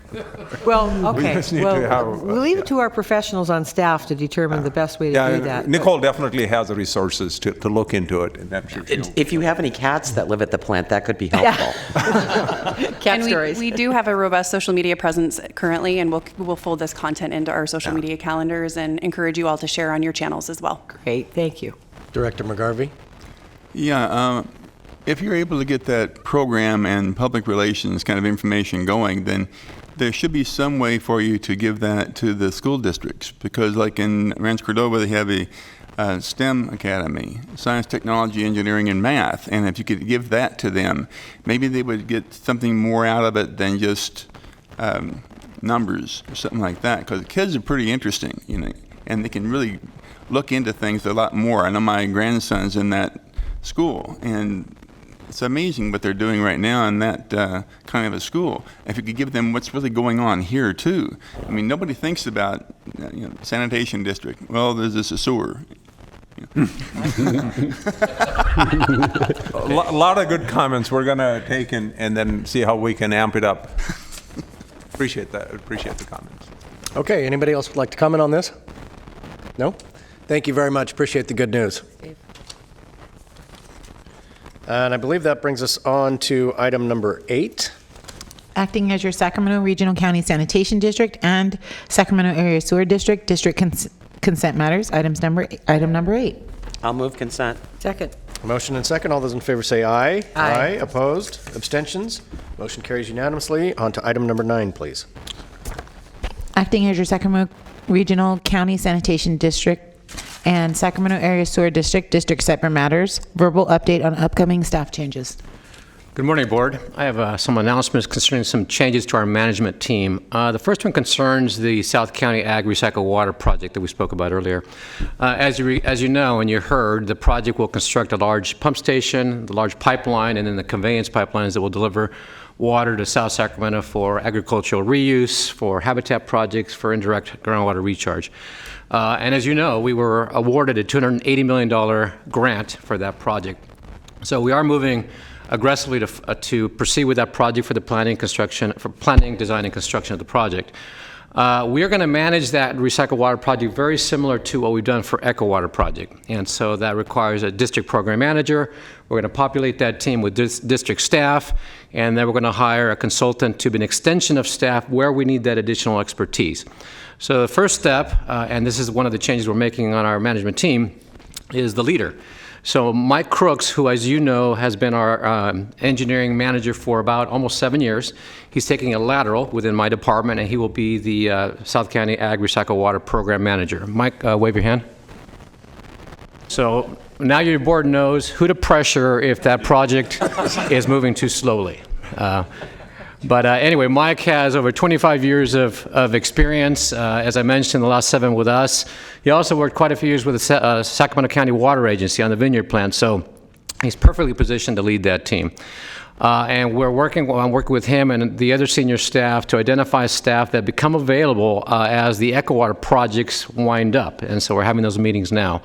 Well, okay. We'll leave it to our professionals on staff to determine the best way to do that. Nicole definitely has the resources to look into it, and I'm sure if you have any cats that live at the plant, that could be helpful. Cat stories. We do have a robust social media presence currently, and we'll fold this content into our social media calendars and encourage you all to share on your channels as well. Great, thank you. Director McGarvey. Yeah, if you're able to get that program and public relations kind of information going, then there should be some way for you to give that to the school districts. Because like in Rancho Cordova, they have a STEM academy, science, technology, engineering, and math. And if you could give that to them, maybe they would get something more out of it than just numbers or something like that. Because kids are pretty interesting, and they can really look into things a lot more. I know my grandson's in that school, and it's amazing what they're doing right now in that kind of a school. If you could give them what's really going on here too. I mean, nobody thinks about sanitation district. Well, there's a sewer. A lot of good comments we're going to take and then see how we can amp it up. Appreciate that. Appreciate the comments. Okay, anybody else would like to comment on this? No? Thank you very much. Appreciate the good news. And I believe that brings us on to item number 8. Acting as your Sacramento Regional County Sanitation District and Sacramento Area Sewer District, consent matters, item number 8. I'll move consent. Second. Motion and second. All those in favor say aye. Aye. Opposed? Abstentions? Motion carries unanimously. On to item number 9, please. Acting as your Sacramento Regional County Sanitation District and Sacramento Area Sewer District separate matters. Verbal update on upcoming staff changes. Good morning, Board. I have some announcements concerning some changes to our management team. The first one concerns the South County Ag Recycle Water project that we spoke about earlier. As you know and you heard, the project will construct a large pump station, the large pipeline, and then the conveyance pipelines that will deliver water to South Sacramento for agricultural reuse, for habitat projects, for indirect groundwater recharge. And as you know, we were awarded a $280 million grant for that project. So we are moving aggressively to proceed with that project for the planning, design, and construction of the project. We are going to manage that recycled water project very similar to what we've done for Echo Water project. And so that requires a district program manager. We're going to populate that team with district staff, and then we're going to hire a consultant to be an extension of staff where we need that additional expertise. So the first step, and this is one of the changes we're making on our management team, is the leader. So Mike Crooks, who, as you know, has been our engineering manager for about almost 7 years, he's taking a lateral within my department, and he will be the South County Ag Recycle Water Program Manager. Mike, wave your hand. So now your board knows who to pressure if that project is moving too slowly. But anyway, Mike has over 25 years of experience, as I mentioned, in the last 7 with us. He also worked quite a few years with the Sacramento County Water Agency on the Vineyard plant, so he's perfectly positioned to lead that team. And I'm working with him and the other senior staff to identify staff that become available as the Echo Water projects wind up, and so we're having those meetings now.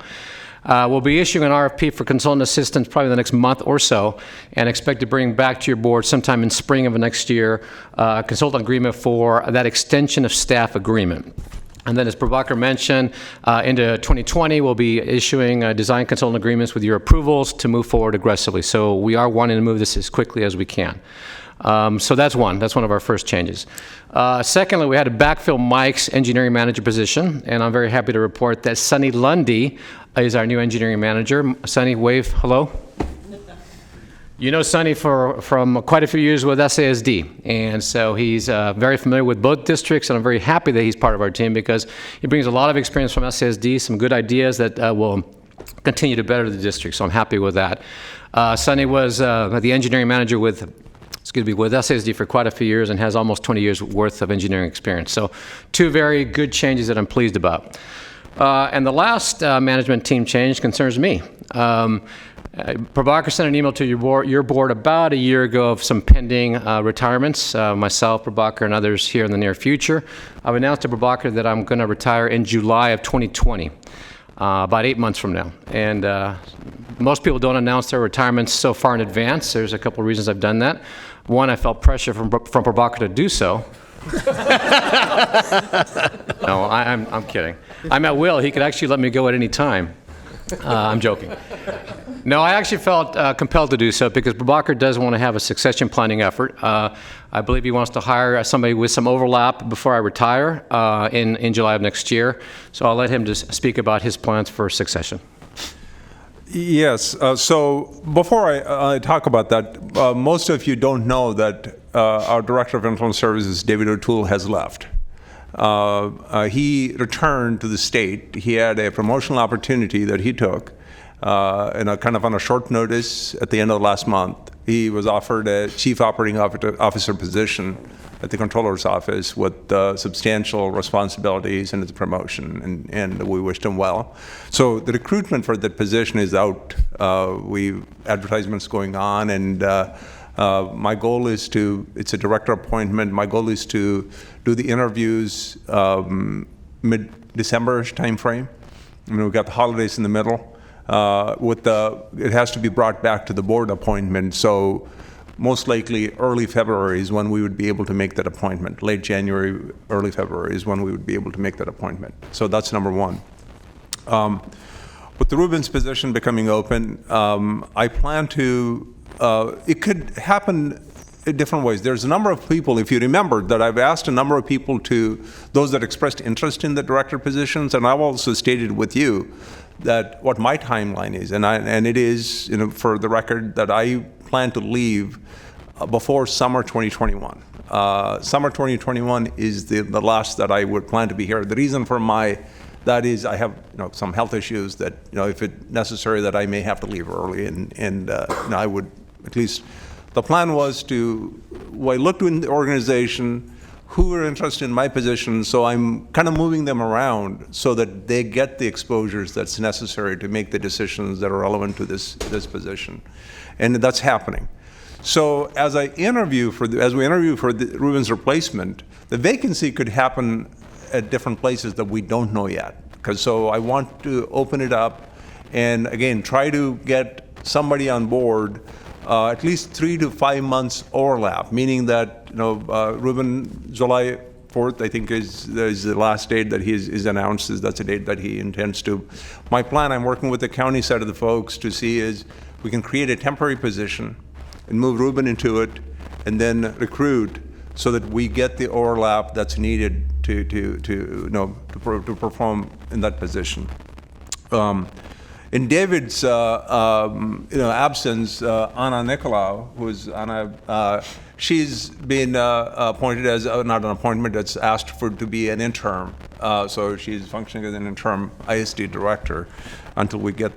We'll be issuing an RFP for consultant assistance probably the next month or so, and expect to bring back to your board sometime in spring of next year a consultant agreement for that extension of staff agreement. And then, as Prabhakar mentioned, into 2020, we'll be issuing design consultant agreements with your approvals to move forward aggressively. So we are wanting to move this as quickly as we can. So that's one of our first changes. Secondly, we had to backfill Mike's engineering manager position, and I'm very happy to report that Sunny Lundy is our new engineering manager. Sunny, wave hello. You know Sunny from quite a few years with SASD, and so he's very familiar with both districts, and I'm very happy that he's part of our team because he brings a lot of experience from SASD, some good ideas that will continue to better the district, so I'm happy with that. Sunny was the engineering manager with SASD for quite a few years and has almost 20 years worth of engineering experience. So 2 very good changes that I'm pleased about. And the last management team change concerns me. Prabhakar sent an email to your board about a year ago of some pending retirements, myself, Prabhakar, and others here in the near future. I've announced to Prabhakar that I'm going to retire in July of 2020, about 8 months from now. And most people don't announce their retirements so far in advance. There's a couple of reasons I've done that. One, I felt pressure from Prabhakar to do so. No, I'm kidding. I'm at will. He could actually let me go at any time. I'm joking. No, I actually felt compelled to do so because Prabhakar does want to have a succession planning effort. I believe he wants to hire somebody with some overlap before I retire in July of next year. So I'll let him just speak about his plans for succession. Yes. So before I talk about that, most of you don't know that our Director of Internal Services, David O'Toole, has left. He returned to the state. He had a promotional opportunity that he took kind of on a short notice at the end of last month. He was offered a Chief Operating Officer position at the Controller's Office with substantial responsibilities in his promotion, and we wished him well. So the recruitment for that position is out. Advertisements going on, and my goal is it's a director appointment. My goal is to do the interviews mid-December-ish timeframe. We've got the holidays in the middle. It has to be brought back to the board appointment, so most likely early February is when we would be able to make that appointment. Late January, early February is when we would be able to make that appointment. So that's number one. With the Rubens position becoming open, I plan to, it could happen in different ways. There's a number of people, if you remember, that I've asked a number of people those that expressed interest in the director positions, and I've also stated with you that what my timeline is, and it is, for the record, that I plan to leave before summer 2021. Summer 2021 is the last that I would plan to be here. The reason for that is I have some health issues that if it's necessary that I may have to leave early, and I would at least. The plan was I looked in the organization who are interested in my position, so I'm kind of moving them around so that they get the exposures that's necessary to make the decisions that are relevant to this position, and that's happening. So as we interview for Ruben's replacement, the vacancy could happen at different places that we don't know yet. So I want to open it up and again try to get somebody on board. At least 3 to 5 months overlap, meaning that Ruben, July 4th, I think is the last date that he's announced. That's a date that he intends to. My plan, I'm working with the county side of the folks to see is we can create a temporary position and move Ruben into it, and then recruit so that we get the overlap that's needed to perform in that position. In David's absence, Anna Nicolau, who's Anna, she's been appointed as not an appointment, that's asked for to be an interim. So she's functioning as an interim ISD director until we get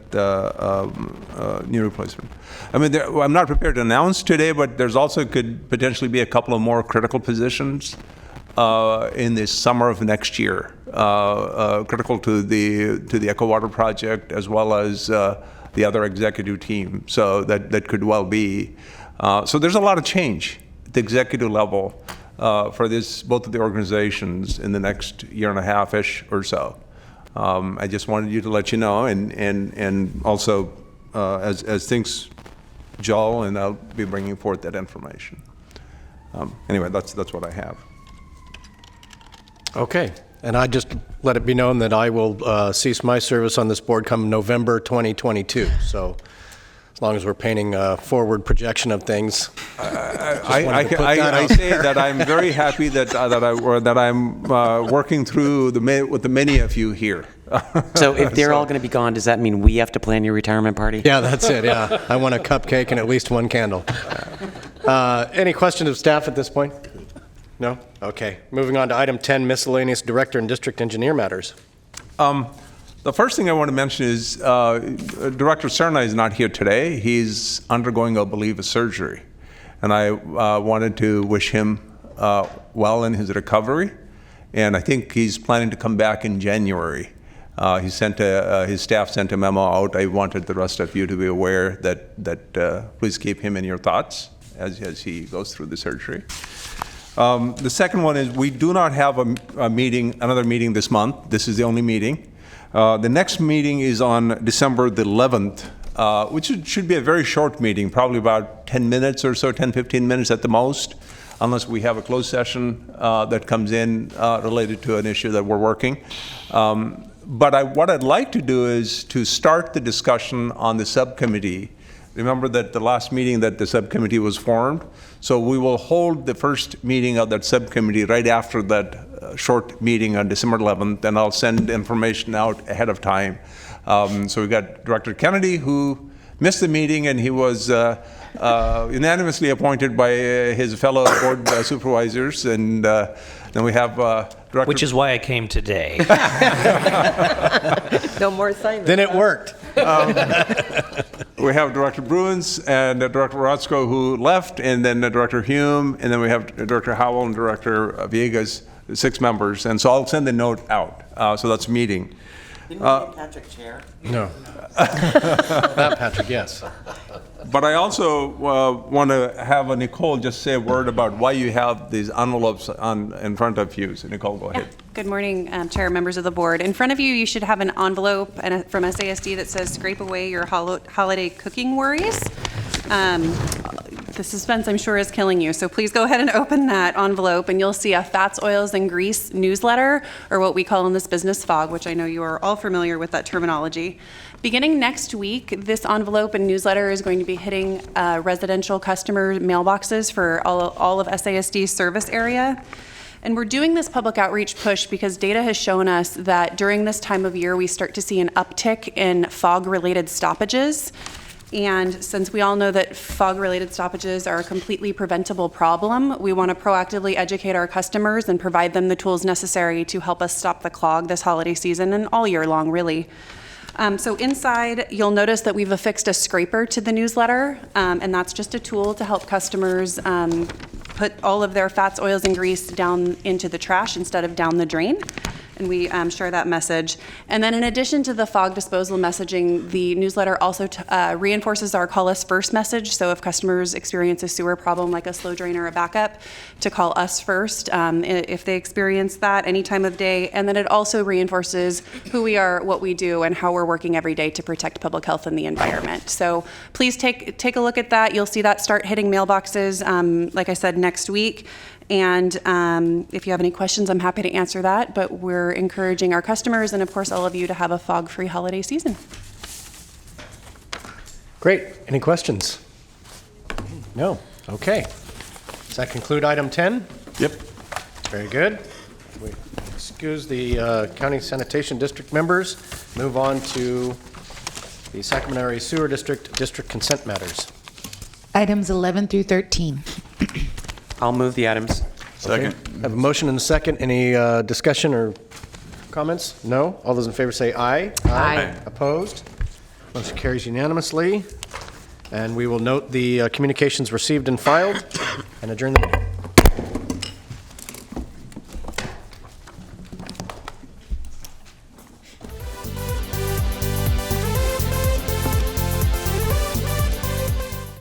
new replacement. I mean, I'm not prepared to announce today, but there's also could potentially be a couple of more critical positions in the summer of next year, critical to the Echo Water project as well as the other executive team. So that could well be. So there's a lot of change at the executive level for both of the organizations in the next year and a half-ish or so. I just wanted you to let you know, and also as things gel, and I'll be bringing forth that information. Anyway, that's what I have. Okay, and I just let it be known that I will cease my service on this board come November 2022. So as long as we're painting a forward projection of things, I say that I'm very happy that I'm working through with the many of you here. So if they're all going to be gone, does that mean we have to plan your retirement party? Yeah, that's it. Yeah, I want a cupcake and at least one candle. Any questions of staff at this point? No? Okay. Moving on to item 10, miscellaneous director and district engineer matters. The first thing I want to mention is Director Cerna is not here today. He's undergoing, I believe, a surgery. And I wanted to wish him well in his recovery. And I think he's planning to come back in January. His staff sent a memo out. I wanted the rest of you to be aware that please keep him in your thoughts as he goes through the surgery. The second one is we do not have another meeting this month. This is the only meeting. The next meeting is on December the 11th, which should be a very short meeting, probably about 10 minutes or so, 10, 15 minutes at the most, unless we have a closed session that comes in related to an issue that we're working. But what I'd like to do is to start the discussion on the subcommittee. Remember that the last meeting that the subcommittee was formed. So we will hold the first meeting of that subcommittee right after that short meeting on December 11th, and I'll send information out ahead of time. So we got Director Kennedy, who missed the meeting, and he was unanimously appointed by his fellow board supervisors, and then we have Director... Which is why I came today. No more assignments. Then it worked. We have Director Bruins and Director Rotzko, who left, and then Director Hume, and then we have Director Howell and Director Villegas, 6 members. And so I'll send the note out. So that's a meeting. Didn't we get Patrick chair? No. Not Patrick, yes. But I also want to have Nicole just say a word about why you have these envelopes in front of you. So Nicole, go ahead. Good morning, Chair, members of the board. In front of you, you should have an envelope from SASD that says "Scrape away your holiday cooking worries." The suspense, I'm sure, is killing you. So please go ahead and open that envelope, and you'll see a Fats, Oils, and Grease newsletter, or what we call in this business FOG, which I know you are all familiar with that terminology. Beginning next week, this envelope and newsletter is going to be hitting residential customer mailboxes for all of SASD's service area. And we're doing this public outreach push because data has shown us that during this time of year, we start to see an uptick in fog-related stoppages. And since we all know that fog-related stoppages are a completely preventable problem, we want to proactively educate our customers and provide them the tools necessary to help us stop the clog this holiday season and all year long, really. So inside, you'll notice that we've affixed a scraper to the newsletter, and that's just a tool to help customers put all of their fats, oils, and grease down into the trash instead of down the drain. And we share that message. And then in addition to the fog disposal messaging, the newsletter also reinforces our call us first message. So if customers experience a sewer problem like a slow drain or a backup, to call us first if they experience that any time of day. And then it also reinforces who we are, what we do, and how we're working every day to protect public health and the environment. So please take a look at that. You'll see that start hitting mailboxes, like I said, next week. And if you have any questions, I'm happy to answer that. But we're encouraging our customers and, of course, all of you to have a fog-free holiday season. Great. Any questions? No. Okay. Does that conclude item 10? Yep. Very good. We excuse the County Sanitation District members. Move on to the Sacramento Area Sewer District consent matters. Items 11 through 13. I'll move the items. Second. I have a motion and a second. Any discussion or comments? No? All those in favor say aye. Aye. Opposed? Motion carries unanimously. And we will note the communications received and filed and adjourn the meeting.